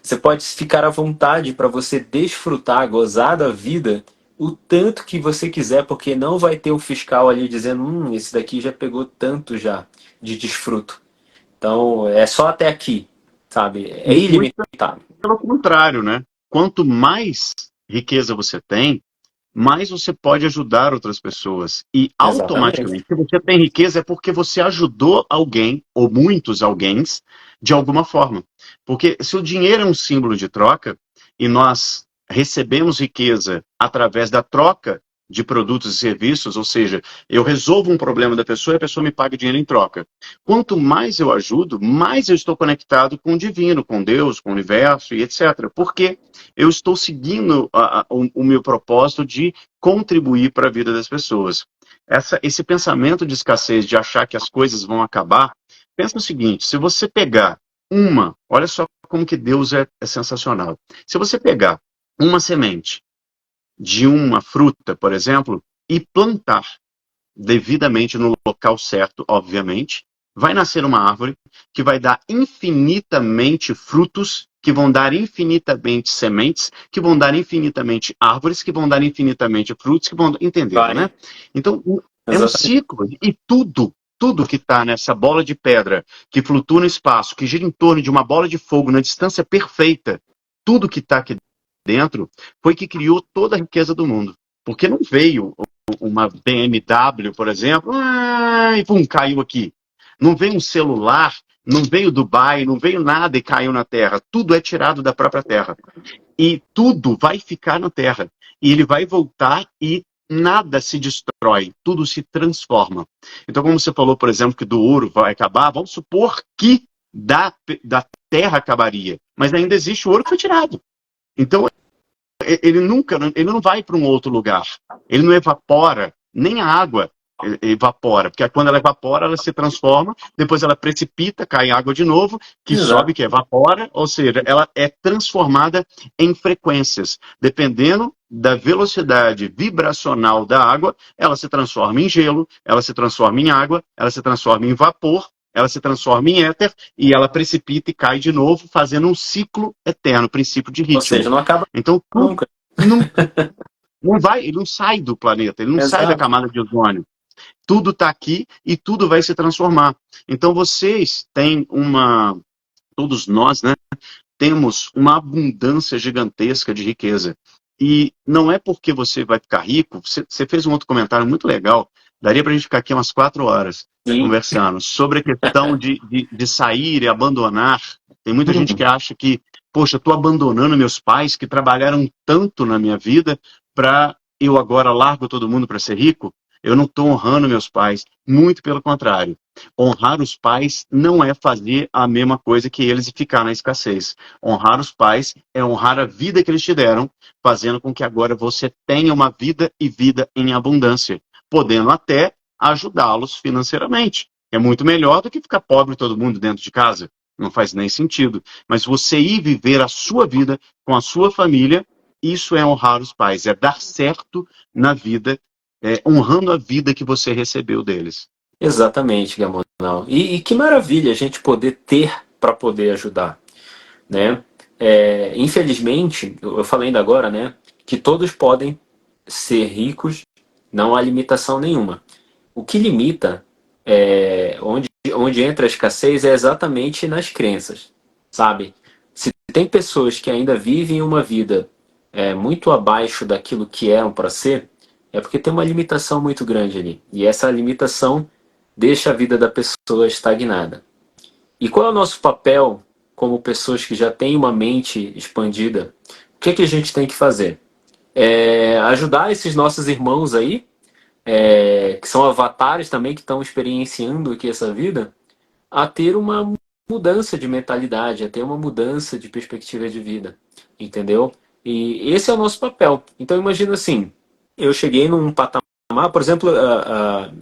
Você pode ficar à vontade para você desfrutar, gozar da vida o tanto que você quiser, porque não vai ter o fiscal ali dizendo, esse daqui já pegou tanto já de desfruto. Então é só até aqui, sabe? É Muito ilimitado. pelo contrário, né? Quanto mais riqueza você tem, mais você pode ajudar outras pessoas. E Exatamente. automaticamente, se você tem riqueza, é porque você ajudou alguém, ou muitos alguém, de alguma forma. Porque se o dinheiro é um símbolo de troca, e nós recebemos riqueza através da troca de produtos e serviços, ou seja, eu resolvo um problema da pessoa e a pessoa me paga dinheiro em troca. Quanto mais eu ajudo, mais eu estou conectado com o divino, com Deus, com o universo e etc. Porque eu estou seguindo o meu propósito de contribuir para a vida das pessoas. Esse pensamento de escassez, de achar que as coisas vão acabar, pensa o seguinte: se você pegar olha só como que Deus é sensacional. Se você pegar uma semente de uma fruta, por exemplo, e plantar devidamente no local certo, obviamente, vai nascer uma árvore que vai dar infinitamente frutos, que vão dar infinitamente sementes, que vão dar infinitamente árvores, que vão dar infinitamente frutos, que vão. Entenderam, né? Vai. Então, é um Exatamente. ciclo. E tudo que está nessa bola de pedra, que flutua no espaço, que gira em torno de uma bola de fogo na distância perfeita, tudo que está aqui dentro foi que criou toda a riqueza do mundo. Porque não veio uma BMW, por exemplo, e pum, caiu aqui. Não veio um celular, não veio Dubai, não veio nada e caiu na Terra. Tudo é tirado da própria Terra. E tudo vai ficar na Terra. E ele vai voltar e nada se destrói, tudo se transforma. Então, como você falou, por exemplo, que do ouro vai acabar, vamos supor que da Terra acabaria. Mas ainda existe o ouro que foi tirado. Então, ele não vai para um outro lugar. Ele não evapora, nem a água evapora, porque quando ela evapora, ela se transforma, depois ela precipita, cai água de novo, que sobe, Exato. que evapora, ou seja, ela é transformada em frequências. Dependendo da velocidade vibracional da água, ela se transforma em gelo, ela se transforma em água, ela se transforma em vapor, ela se transforma em éter e ela precipita e cai de novo, fazendo um ciclo eterno, princípio de Ou ritmo. seja, não acaba Então, tudo nunca. não, não vai, ele não sai do planeta, ele não sai da Exato. camada de ozônio. Tudo está aqui e tudo vai se transformar. Então, vocês têm todos nós, né, temos uma abundância gigantesca de riqueza. E não é porque você vai ficar rico, você fez um outro comentário muito legal, daria para a gente ficar aqui umas 4 horas Sim. conversando sobre a questão de sair e abandonar. Tem muita gente que acha que, poxa, estou abandonando meus pais que trabalharam tanto na minha vida para eu agora largo todo mundo para ser rico. Eu não estou honrando meus pais, muito pelo contrário. Honrar os pais não é fazer a mesma coisa que eles e ficar na escassez. Honrar os pais é honrar a vida que eles te deram, fazendo com que agora você tenha uma vida e vida em abundância, podendo até ajudá-los financeiramente. É muito melhor do que ficar pobre todo mundo dentro de casa. Não faz nem sentido. Mas você ir viver a sua vida com a sua família, isso é honrar os pais, é dar certo na vida, honrando a vida que você recebeu deles. Exatamente, Gamonal. E que maravilha a gente poder ter para poder ajudar, né? Infelizmente, eu falei ainda agora, né, que todos podem ser ricos, Não há limitação nenhuma. O que limita, onde entra a escassez, é exatamente nas crenças, sabe? Se tem pessoas que ainda vivem uma vida muito abaixo daquilo que eram para ser, é porque tem uma limitação muito grande ali. E essa limitação deixa a vida da pessoa estagnada. E qual é o nosso papel como pessoas que já têm uma mente expandida? O que a gente tem que fazer? Ajudar esses nossos irmãos aí, que são avatares também, que estão experienciando aqui essa vida, a ter uma mudança de mentalidade, a ter uma mudança de perspectiva de vida, entendeu? E esse é o nosso papel. Então imagina assim, eu cheguei num patamar, por exemplo,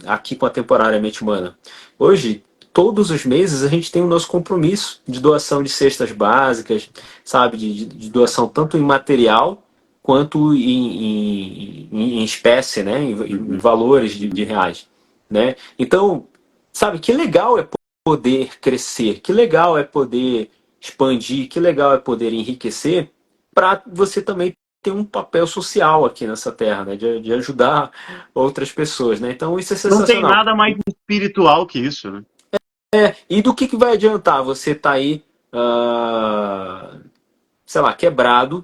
aqui com a temporariamente humana. Hoje, todos os meses a gente tem o nosso compromisso de doação de cestas básicas, sabe, de doação tanto em material quanto em espécie, né, em Uhum. valores de reais, né? Então, sabe, que legal é poder crescer, que legal é poder expandir, que legal é poder enriquecer para você também ter um papel social aqui nessa terra, né? De ajudar outras pessoas, né? Então isso é Não tem sensacional. nada mais espiritual que isso, né? E do que vai adiantar você estar aí, sei lá, quebrado?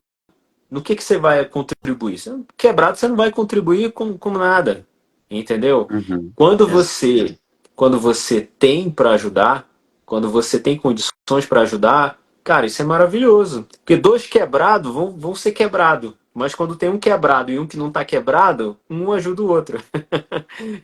No que você vai contribuir? Quebrado você não vai contribuir com nada, entendeu? Uhum. Quando É. você, quando você tem para ajudar, quando você tem condições para ajudar, cara, isso é maravilhoso. Porque dois quebrados vão ser quebrados. Mas quando tem um quebrado e um que não está quebrado, um ajuda o outro.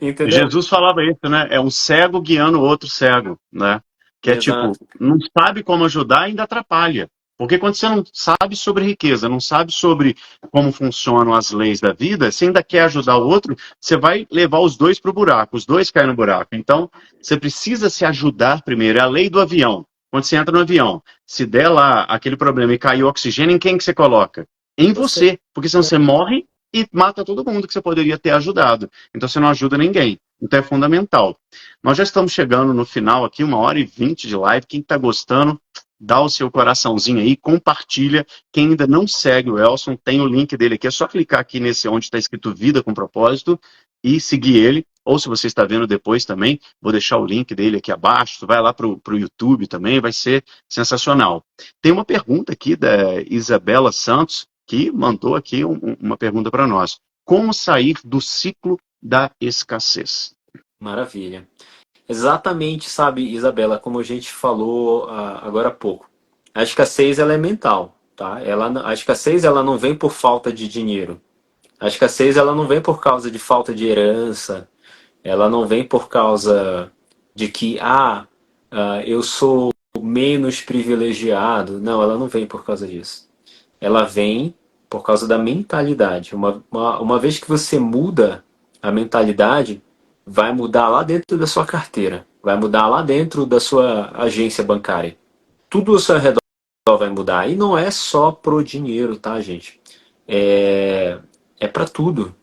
Entendeu? Jesus falava isso, né? É um cego guiando o outro cego, né? Que é tipo, Exato. não sabe como ajudar, ainda atrapalha. Porque quando você não sabe sobre riqueza, não sabe sobre como funcionam as leis da vida, você ainda quer ajudar o outro, você vai levar os dois para o buraco, os dois caem no buraco. Então, você precisa se ajudar primeiro. É a lei do avião. Quando você entra no avião, se der lá aquele problema e cair o oxigênio, em quem que você coloca? Em Você. você. Porque senão você morre e mata todo mundo que você poderia ter ajudado. Então você não ajuda ninguém. Então é fundamental. Nós já estamos chegando no final aqui, 1h20 de live. Quem está gostando, dá o seu coraçãozinho aí, compartilha. Quem ainda não segue o Elson, tem o link dele aqui. É só clicar aqui nesse onde está escrito Vida com Propósito e seguir ele. Ou se você está vendo depois também, vou deixar o link dele aqui abaixo. Tu vai lá para o YouTube também, vai ser sensacional. Tem uma pergunta aqui da Isabela Santos, que mandou aqui uma pergunta para nós. Como sair do ciclo da escassez? Maravilha. Exatamente, sabe, Isabela, como a gente falou agora há pouco. A escassez ela é mental, tá? A escassez ela não vem por falta de dinheiro. A escassez ela não vem por causa de falta de herança. Ela não vem por causa de que eu sou menos privilegiado. Não, ela não vem por causa disso. Ela vem por causa da mentalidade. Uma vez que você muda a mentalidade, vai mudar lá dentro da sua carteira, vai mudar lá dentro da sua agência bancária. Tudo ao seu redor vai mudar. E não é só pro dinheiro, tá, gente? É, é para tudo.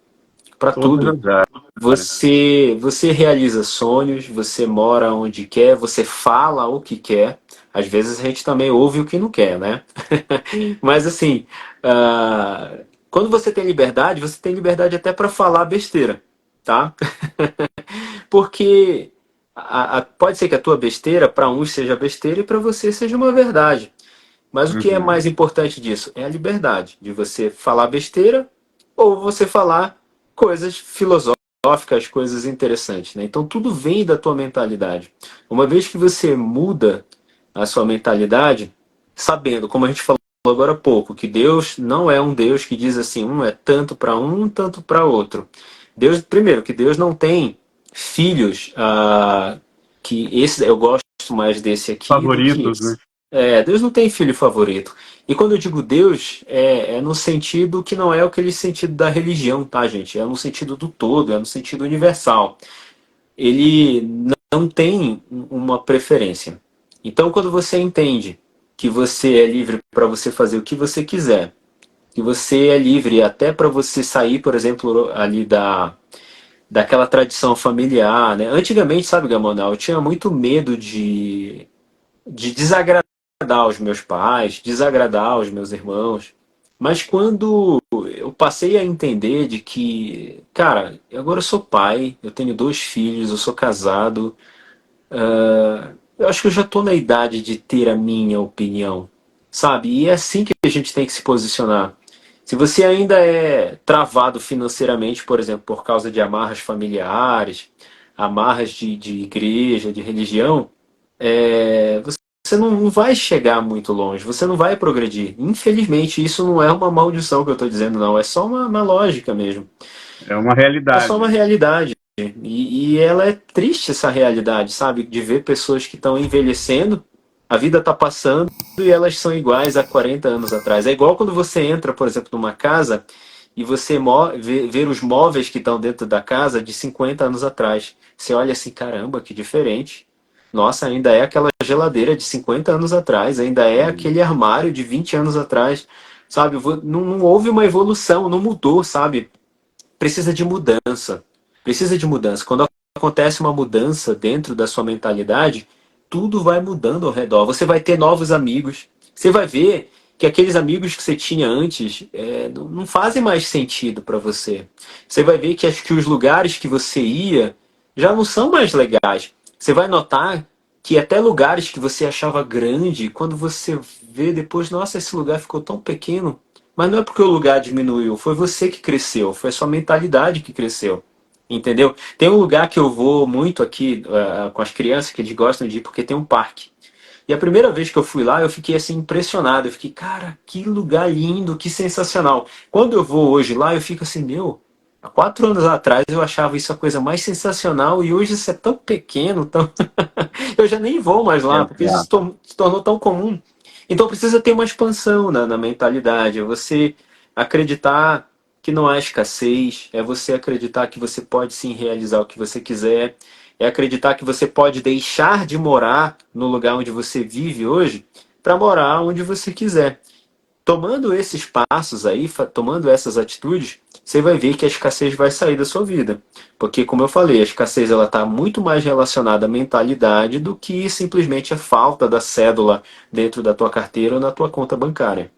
Para Todas tudo. as áreas. Você realiza sonhos, você mora onde quer, você fala o que quer. Às vezes a gente também ouve o que não quer, né? Mas assim, quando você tem liberdade até para falar besteira, tá? Porque pode ser que a tua besteira para uns seja besteira e para você seja uma verdade. Mas o que é Uhum. mais importante disso? É a liberdade de você falar besteira ou você falar coisas filosóficas, coisas interessantes, né? Então tudo vem da tua mentalidade. Uma vez que você muda a sua mentalidade, sabendo, como a gente falou agora há pouco, que Deus não é um Deus que diz assim, é tanto para um, tanto para outro. Deus, primeiro, que Deus não tem filhos, que esse eu gosto mais desse aqui do que Favoritos, né? esse. Deus não tem filho favorito. E quando eu digo Deus, é no sentido que não é aquele sentido da religião, tá, gente? É no sentido do todo, é no sentido universal. Ele não tem uma preferência. Então, quando você entende que você é livre para você fazer o que você quiser, que você é livre até para você sair, por exemplo, ali daquela tradição familiar, né? Antigamente, sabe, Gamonal, eu tinha muito medo de desagradar os meus pais, desagradar os meus irmãos. Mas quando eu passei a entender de que, cara, agora eu sou pai, eu tenho 2 filhos, eu sou casado, eu acho que eu já estou na idade de ter a minha opinião, sabe? E é assim que a gente tem que se posicionar. Se você ainda é travado financeiramente, por exemplo, por causa de amarras familiares, amarras de igreja, de religião, você não vai chegar muito longe, você não vai progredir. Infelizmente, isso não é uma maldição que eu estou dizendo, não. É só uma lógica mesmo. É uma É só uma realidade. realidade. E ela é triste, essa realidade, sabe? De ver pessoas que estão envelhecendo, a vida está passando e elas são iguais a 40 anos atrás. É igual quando você entra, por exemplo, numa casa e você vê os móveis que estão dentro da casa de 50 anos atrás. Você olha assim, caramba, que diferente. Nossa, ainda é aquela geladeira de 50 anos atrás, ainda é aquele armário de 20 anos atrás, sabe? Não houve uma evolução, não mudou, sabe? Precisa de mudança. Precisa de mudança. Quando acontece uma mudança dentro da sua mentalidade, tudo vai mudando ao redor. Você vai ter novos amigos. Você vai ver que aqueles amigos que você tinha antes não fazem mais sentido para você. Você vai ver que acho que os lugares que você ia já não são mais legais. Você vai notar que até lugares que você achava grande, quando você vê depois, nossa, esse lugar ficou tão pequeno. Mas não é porque o lugar diminuiu, foi você que cresceu, foi a sua mentalidade que cresceu. Entendeu? Tem um lugar que eu vou muito aqui com as crianças que eles gostam de ir porque tem um parque. E a primeira vez que eu fui lá, eu fiquei assim impressionado. Eu fiquei, cara, que lugar lindo, que sensacional. Quando eu vou hoje lá, eu fico assim, meu, há 4 anos atrás eu achava isso a coisa mais sensacional e hoje isso é tão pequeno, tão... eu já nem vou mais lá, porque isso Exato. se tornou tão comum. Então precisa ter uma expansão na mentalidade. É você acreditar que não há escassez, é você acreditar que você pode sim realizar o que você quiser, é acreditar que você pode deixar de morar no lugar onde você vive hoje para morar onde você quiser. Tomando esses passos aí, tomando essas atitudes, você vai ver que a escassez vai sair da sua vida. Porque, como eu falei, a escassez ela está muito mais relacionada à mentalidade do que simplesmente a falta da cédula dentro da tua carteira ou na tua conta bancária.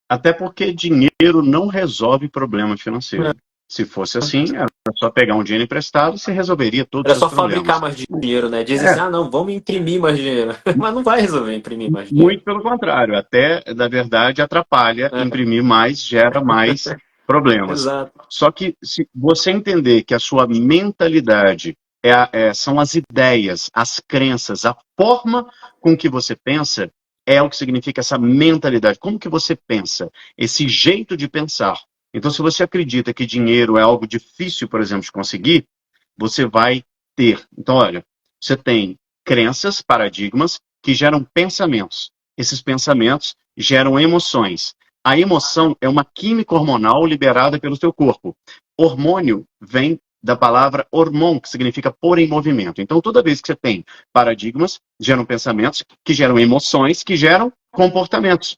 Até porque dinheiro não resolve problema financeiro. Se fosse assim, era só pegar um dinheiro emprestado e você resolveria todos Era os seus só fabricar problemas. mais dinheiro, né? Dizem assim, É, ah, não, vamos imprimir mais dinheiro. Mas não vai resolver imprimir mais dinheiro. muito pelo contrário, até, na verdade, atrapalha, É, imprimir mais, gera mais problemas. exato. Só que se você entender que a sua mentalidade são as ideias, as crenças, a forma com que você pensa, é o que significa essa mentalidade. Como que você pensa? Esse jeito de pensar. Então, se você acredita que dinheiro é algo difícil, por exemplo, de conseguir, você vai ter. Então, olha, você tem crenças, paradigmas, que geram pensamentos. Esses pensamentos geram emoções. A emoção é uma química hormonal liberada pelo seu corpo. Hormônio vem da palavra hormon, que significa pôr em movimento. Então, toda vez que você tem paradigmas, geram pensamentos, que geram emoções, que geram comportamentos.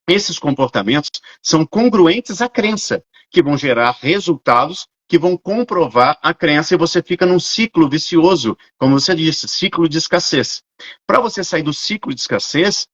Esses comportamentos são congruentes à crença, que vão gerar resultados que vão comprovar a crença e você fica num ciclo vicioso, como você disse, ciclo de escassez. Para você sair do ciclo de escassez,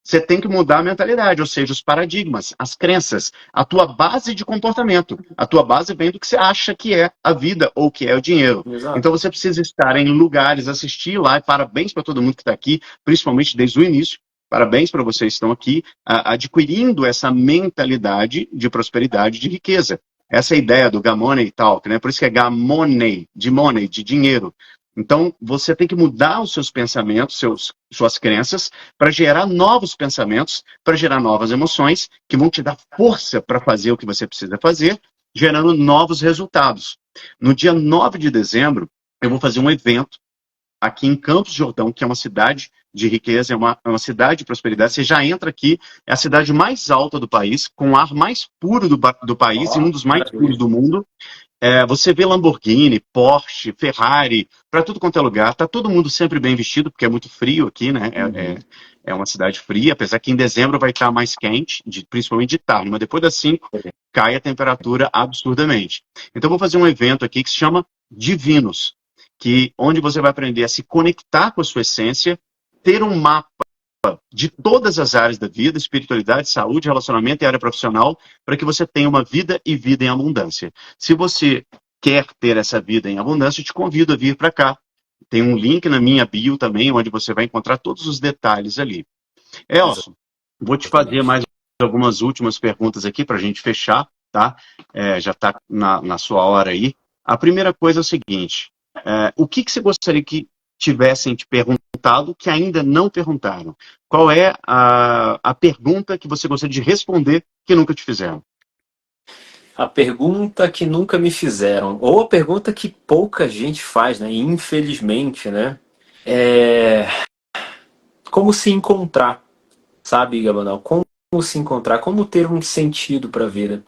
você tem que mudar a mentalidade, ou seja, os paradigmas, as crenças, a tua base de comportamento. A tua base vem do que você acha que é a vida ou que é o dinheiro. Exato. Então você precisa estar em lugares, assistir lá, e parabéns para todo mundo que está aqui, principalmente desde o início. Parabéns para vocês que estão aqui, adquirindo essa mentalidade de prosperidade, de riqueza. Essa é a ideia do Gamoney Talk, né? Por isso que é Gamoney, de money, de dinheiro. Então, você tem que mudar os seus pensamentos, suas crenças, para gerar novos pensamentos, para gerar novas emoções, que vão te dar força para fazer o que você precisa fazer, gerando novos resultados. No dia 9 de dezembro, eu vou fazer um evento aqui em Campos do Jordão, que é uma cidade de riqueza, é uma cidade de prosperidade. Você já entra aqui, é a cidade mais alta do país, com o ar mais puro do país e Ó, um dos mais puros maravilha. do mundo. Você vê Lamborghini, Porsche, Ferrari, para tudo quanto é lugar. Tá todo mundo sempre bem vestido, porque é muito frio aqui, né? Uhum. É uma cidade fria, apesar que em dezembro vai estar mais quente, principalmente de tarde, mas depois das 5 cai a temperatura absurdamente. Então eu vou fazer um evento aqui que se chama Divinos, onde você vai aprender a se conectar com a sua essência, ter um mapa de todas as áreas da vida, espiritualidade, saúde, relacionamento e área profissional, para que você tenha uma vida e vida em abundância. Se você quer ter essa vida em abundância, eu te convido a vir para cá. Tem um link na minha bio também, onde você vai encontrar todos os detalhes ali. Elson, vou te fazer Exatamente. mais algumas últimas perguntas aqui para a gente fechar, tá? Já está na sua hora aí. A primeira coisa é o seguinte: o que você gostaria que tivessem te perguntado que ainda não perguntaram? Qual é a pergunta que você gostaria de responder que nunca te fizeram? A pergunta que nunca me fizeram, ou a pergunta que pouca gente faz, né? Infelizmente, né? É como se encontrar, sabe, Gabanal? Como se encontrar, como ter um sentido para a vida.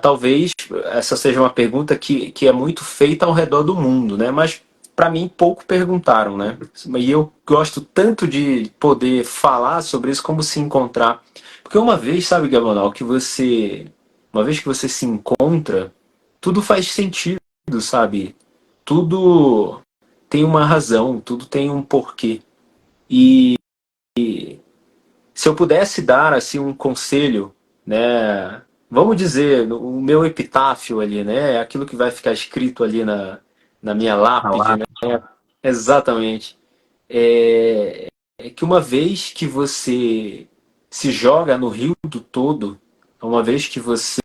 Talvez essa seja uma pergunta que é muito feita ao redor do mundo, né? Mas para mim pouco perguntaram, né? E eu gosto tanto de poder falar sobre isso, como se encontrar. Porque uma vez, sabe, Gabanal, uma vez que você se encontra, tudo faz sentido, sabe? Tudo tem uma razão, tudo tem um porquê. E se eu pudesse dar assim um conselho, né, vamos dizer, o meu epitáfio ali, né, aquilo que vai ficar escrito ali na minha lápide, Falar. né, exatamente, é, é que uma vez que você se joga no rio do todo, uma vez que você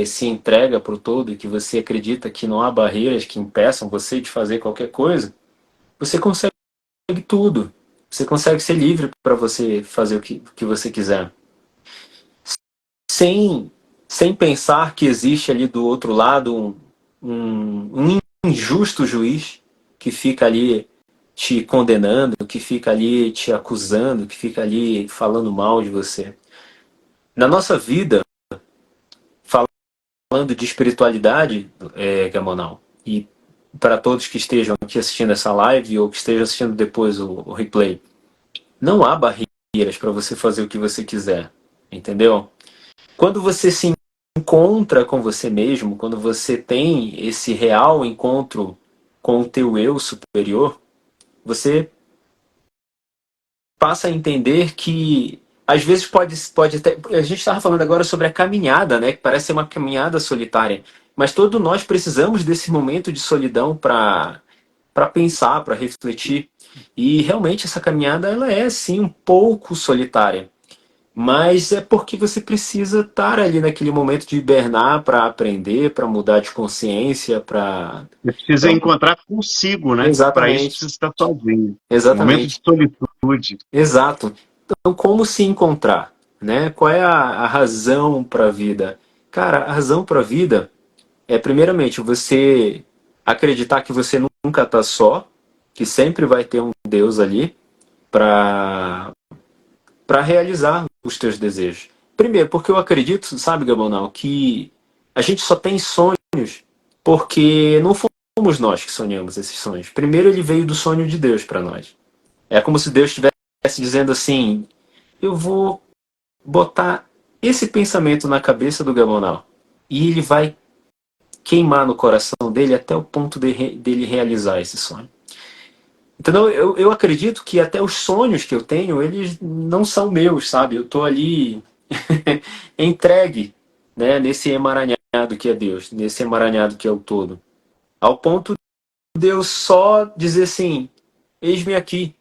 se entrega para o todo e que você acredita que não há barreiras que impeçam você de fazer qualquer coisa, você consegue tudo. Você consegue ser livre para você fazer o que você quiser. Sem, sem pensar que existe ali do outro lado um injusto juiz que fica ali te condenando, que fica ali te acusando, que fica ali falando mal de você. Na nossa vida, falando de espiritualidade, Gamonal, e para todos que estejam aqui assistindo essa live ou que estejam assistindo depois o replay, não há barreiras para você fazer o que você quiser, entendeu? Quando você se encontra com você mesmo, quando você tem esse real encontro com o teu eu superior, você passa a entender que às vezes pode até. A gente estava falando agora sobre a caminhada, né? Que parece ser uma caminhada solitária. Mas todos nós precisamos desse momento de solidão para pensar, para refletir. E realmente essa caminhada ela é sim um pouco solitária. Mas é porque você precisa estar ali naquele momento de hibernar para aprender, para mudar de consciência, para. Você precisa encontrar consigo, né? Para isso Exatamente, precisa estar sozinho. Momento de exatamente, solitude. exato. Então, como se encontrar, né? Qual é a razão para a vida? Cara, a razão para a vida é, primeiramente, você acreditar que você nunca está só, que sempre vai ter um Deus ali para realizar os teus desejos. Primeiro, porque eu acredito, sabe, Gabonal, que a gente só tem sonhos porque não fomos nós que sonhamos esses sonhos. Primeiro, ele veio do sonho de Deus para nós. É como se Deus estivesse dizendo assim: eu vou botar esse pensamento na cabeça do Gabonal e ele vai queimar no coração dele até o ponto dele realizar esse sonho. Então eu acredito que até os sonhos que eu tenho, eles não são meus, sabe? Eu estou ali entregue, né, nesse emaranhado que é Deus, nesse emaranhado que é o todo. Ao ponto de eu só dizer assim, eis-me aqui,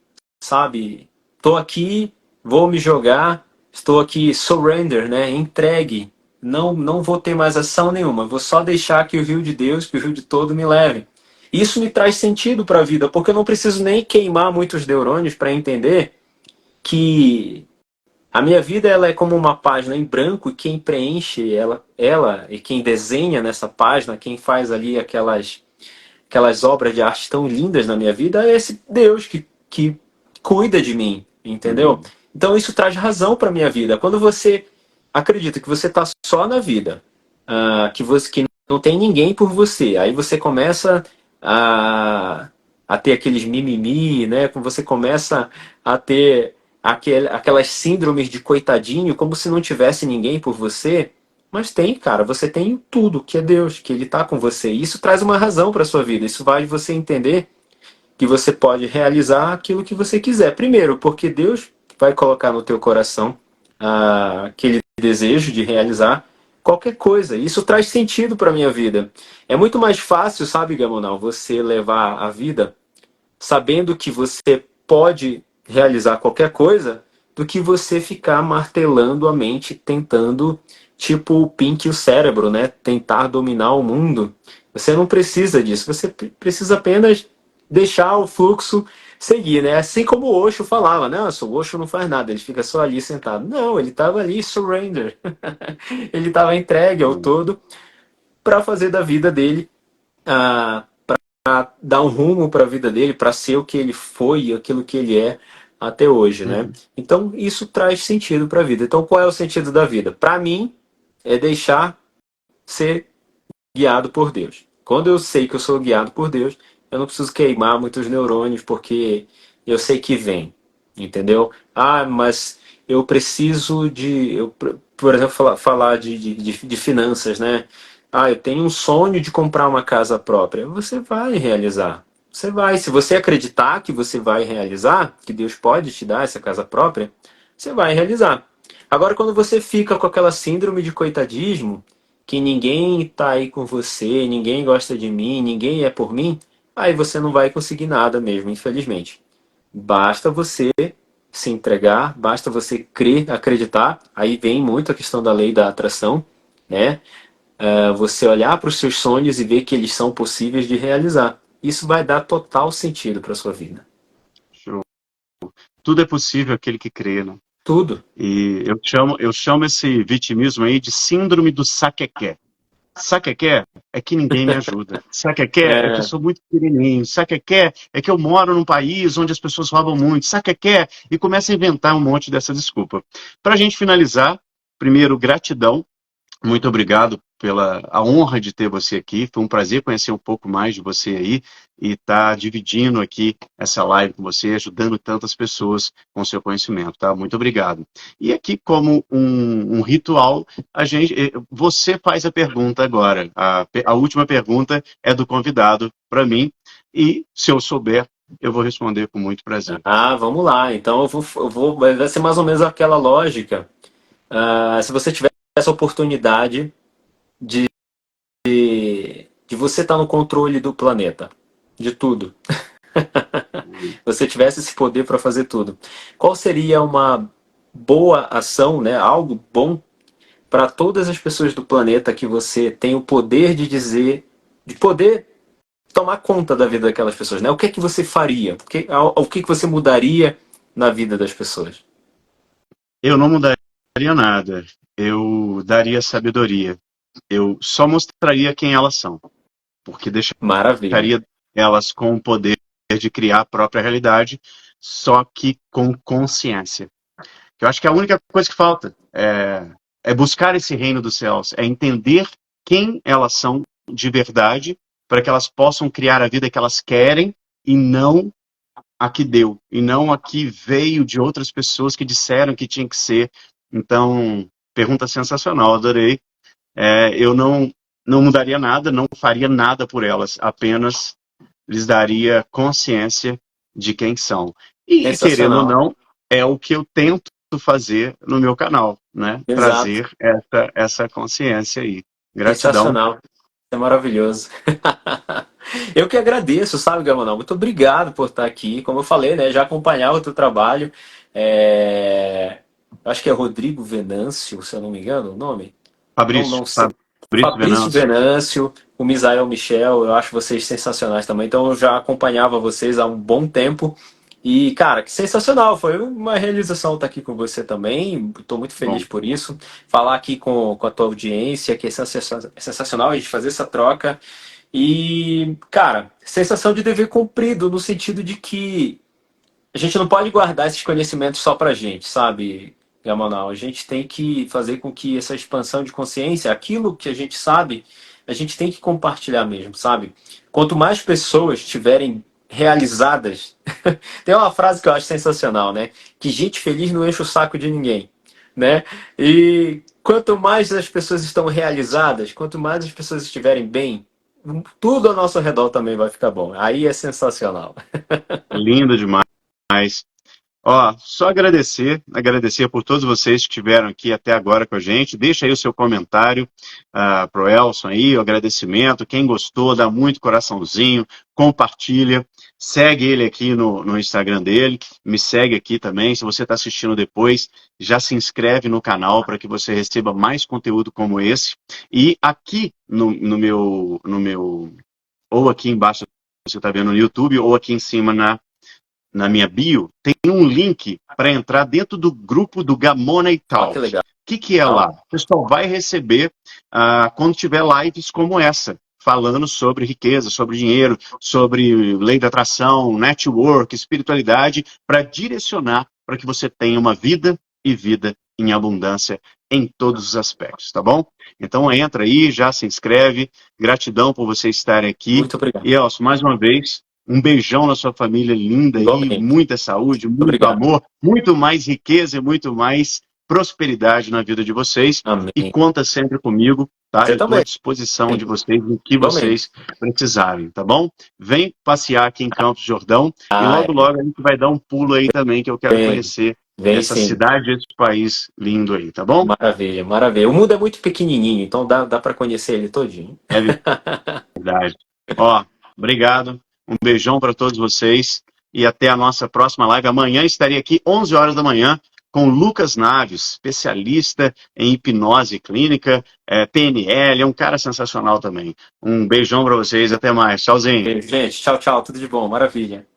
sabe? Estou aqui, vou me jogar, estou aqui, surrender, né? Entregue. Não vou ter mais ação nenhuma, vou só deixar que o rio de Deus, que o rio de todo me leve. Isso me traz sentido para a vida, porque eu não preciso nem queimar muitos neurônios para entender que a minha vida ela é como uma página em branco e quem preenche ela e quem desenha nessa página, quem faz ali aquelas obras de arte tão lindas na minha vida é esse Deus que cuida de mim, entendeu? Uhum. Então isso traz razão para minha vida. Quando você acredita que você está só na vida, que não tem ninguém por você, aí você começa a ter aqueles mimimi, né? Quando você começa a ter aquelas síndromes de coitadinho, como se não tivesse ninguém por você. Mas tem, cara, você tem tudo, que é Deus, que Ele está com você. E isso traz uma razão para sua vida. Isso vai você entender que você pode realizar aquilo que você quiser. Primeiro, porque Deus vai colocar no teu coração aquele desejo de realizar qualquer coisa. Isso traz sentido para minha vida. É muito mais fácil, sabe, Gamonal, você levar a vida sabendo que você pode realizar qualquer coisa, do que você ficar martelando a mente, tentando, tipo o Pink e o cérebro, né? Tentar dominar o mundo. Você não precisa disso, você precisa apenas deixar o fluxo seguir, né? Assim como o Osho falava, né? O Osho não faz nada, ele fica só ali sentado. Não, ele estava ali, surrender. Ele estava entregue ao todo para fazer da vida dele a dar um rumo para a vida dele, para ser o que ele foi e aquilo que ele é até hoje, né? Uhum. Então isso traz sentido para a vida. Então qual é o sentido da vida? Para mim é deixar ser guiado por Deus. Quando eu sei que eu sou guiado por Deus, eu não preciso queimar muitos neurônios porque eu sei que vem, entendeu? Ah, mas eu preciso de, por exemplo, falar de finanças, né? Ah, eu tenho um sonho de comprar uma casa própria. Você vai realizar. Você vai. Se você acreditar que você vai realizar, que Deus pode te dar essa casa própria, você vai realizar. Agora, quando você fica com aquela síndrome de coitadismo, que ninguém tá aí com você, ninguém gosta de mim, ninguém é por mim, aí você não vai conseguir nada mesmo, infelizmente. Basta você se entregar, basta você crer, acreditar. Aí vem muito a questão da lei da atração, né? Você olhar para os seus sonhos e ver que eles são possíveis de realizar. Isso vai dar total sentido para sua vida. Show. Tudo é possível aquele que crê, né? Tudo. E eu chamo esse vitimismo aí de síndrome do saquequé. Saquequé é que ninguém me ajuda. Saquequé é que eu É, sou muito pequenininho. Saquequé é que eu moro num país onde as pessoas roubam muito. Saquequé e começa a inventar um monte dessa desculpa. Para a gente finalizar, primeiro, gratidão. Muito obrigado pela a honra de ter você aqui. Foi um prazer conhecer um pouco mais de você aí e estar dividindo aqui essa live com você, ajudando tantas pessoas com o seu conhecimento, tá? Muito obrigado. E aqui, como um ritual, você faz a pergunta agora. A última pergunta é do convidado para mim e, se eu souber, eu vou responder com muito prazer. vamos lá. Então vai ser mais ou menos aquela lógica. Se você tiver essa oportunidade de você estar no controle do planeta, de tudo, você tivesse esse poder para fazer tudo, qual seria uma boa ação, né? Algo bom para todas as pessoas do planeta que você tem o poder de dizer, de poder tomar conta da vida daquelas pessoas, né? O que é que você faria? O que você mudaria na vida das pessoas? Eu não mudaria nada. Eu daria sabedoria. Eu só mostraria quem elas são, porque Maravilha. deixaria elas com o poder de criar a própria realidade, só que com consciência. Eu acho que a única coisa que falta é buscar esse reino dos céus, é entender quem elas são de verdade, para que elas possam criar a vida que elas querem e não a que deu, e não a que veio de outras pessoas que disseram que tinha que ser. Então, pergunta sensacional, adorei. Eu não mudaria nada, não faria nada por elas, apenas lhes daria consciência de quem são. E, querendo ou Sensacional. não, é o que eu tento fazer no meu canal, né? Exato. Trazer essa consciência aí. Gratidão. Sensacional. É maravilhoso. Eu que agradeço, sabe, Gamanal? Muito obrigado por estar aqui. Como eu falei, né? Já acompanhava o teu trabalho. Acho que é Rodrigo Venâncio, se eu não me engano, o nome. Não, Fabrício, não sei. Fabrício Fabrício Venâncio. Venâncio, o Misael Michel, eu acho vocês sensacionais também. Então eu já acompanhava vocês há um bom tempo. E, cara, que sensacional. Foi uma realização estar aqui com você também. Estou muito feliz Bom, por isso. Falar aqui com a tua audiência, que é sensacional a gente fazer essa troca. E, cara, sensação de dever cumprido, no sentido de que a gente não pode guardar esses conhecimentos só pra gente, sabe, Gamanal? A gente tem que fazer com que essa expansão de consciência, aquilo que a gente sabe, a gente tem que compartilhar mesmo, sabe? Quanto mais pessoas estiverem realizadas, tem uma frase que eu acho sensacional, né? Que gente feliz não enche o saco de ninguém, né? E quanto mais as pessoas estão realizadas, quanto mais as pessoas estiverem bem, tudo ao nosso redor também vai ficar bom. Aí é sensacional. lindo demais. Ó, só agradecer por todos vocês que estiveram aqui até agora com a gente. Deixa aí o seu comentário pro Elson aí, o agradecimento. Quem gostou, dá muito coraçãozinho, compartilha, segue ele aqui no Instagram dele, me segue aqui também. Se você está assistindo depois, já se inscreve no canal para que você receba mais conteúdo como esse. E aqui no meu, ou aqui embaixo, você está vendo no YouTube, ou aqui em cima na minha bio, tem um link para entrar dentro do grupo do Gamoney Ó, que Talk. O legal. que é lá? O pessoal vai receber quando tiver lives como essa, falando sobre riqueza, sobre dinheiro, sobre lei da atração, network, espiritualidade, para direcionar para que você tenha uma vida e vida em abundância em todos os aspectos, tá bom? Então entra aí, já se inscreve. Gratidão por vocês estarem aqui. Muito obrigado. E, Elcio, mais uma vez, um beijão na sua família linda aí, Igualmente. muita saúde, muito Obrigado. amor, muito mais riqueza e muito mais prosperidade na vida de vocês. Amém. E conta sempre comigo, tá? Você Eu estou à também. disposição de vocês, no que Igualmente. vocês precisarem, tá bom? Vem passear aqui em Campos do Jordão e logo, é. logo a gente vai dar um pulo aí também, que eu quero Vem, conhecer vem essa sim. cidade, esse país lindo aí, tá bom? Maravilha, maravilha. O mundo é muito pequenininho, então dá para conhecer ele todinho. É verdade. Ó, obrigado. Um beijão para todos vocês e até a nossa próxima live. Amanhã estarei aqui 11 horas da manhã com Lucas Naves, especialista em hipnose clínica, PNL, é um cara sensacional também. Um beijão para vocês, até mais. Tchauzinho. Gente, tchau, tchau, tudo de bom, maravilha.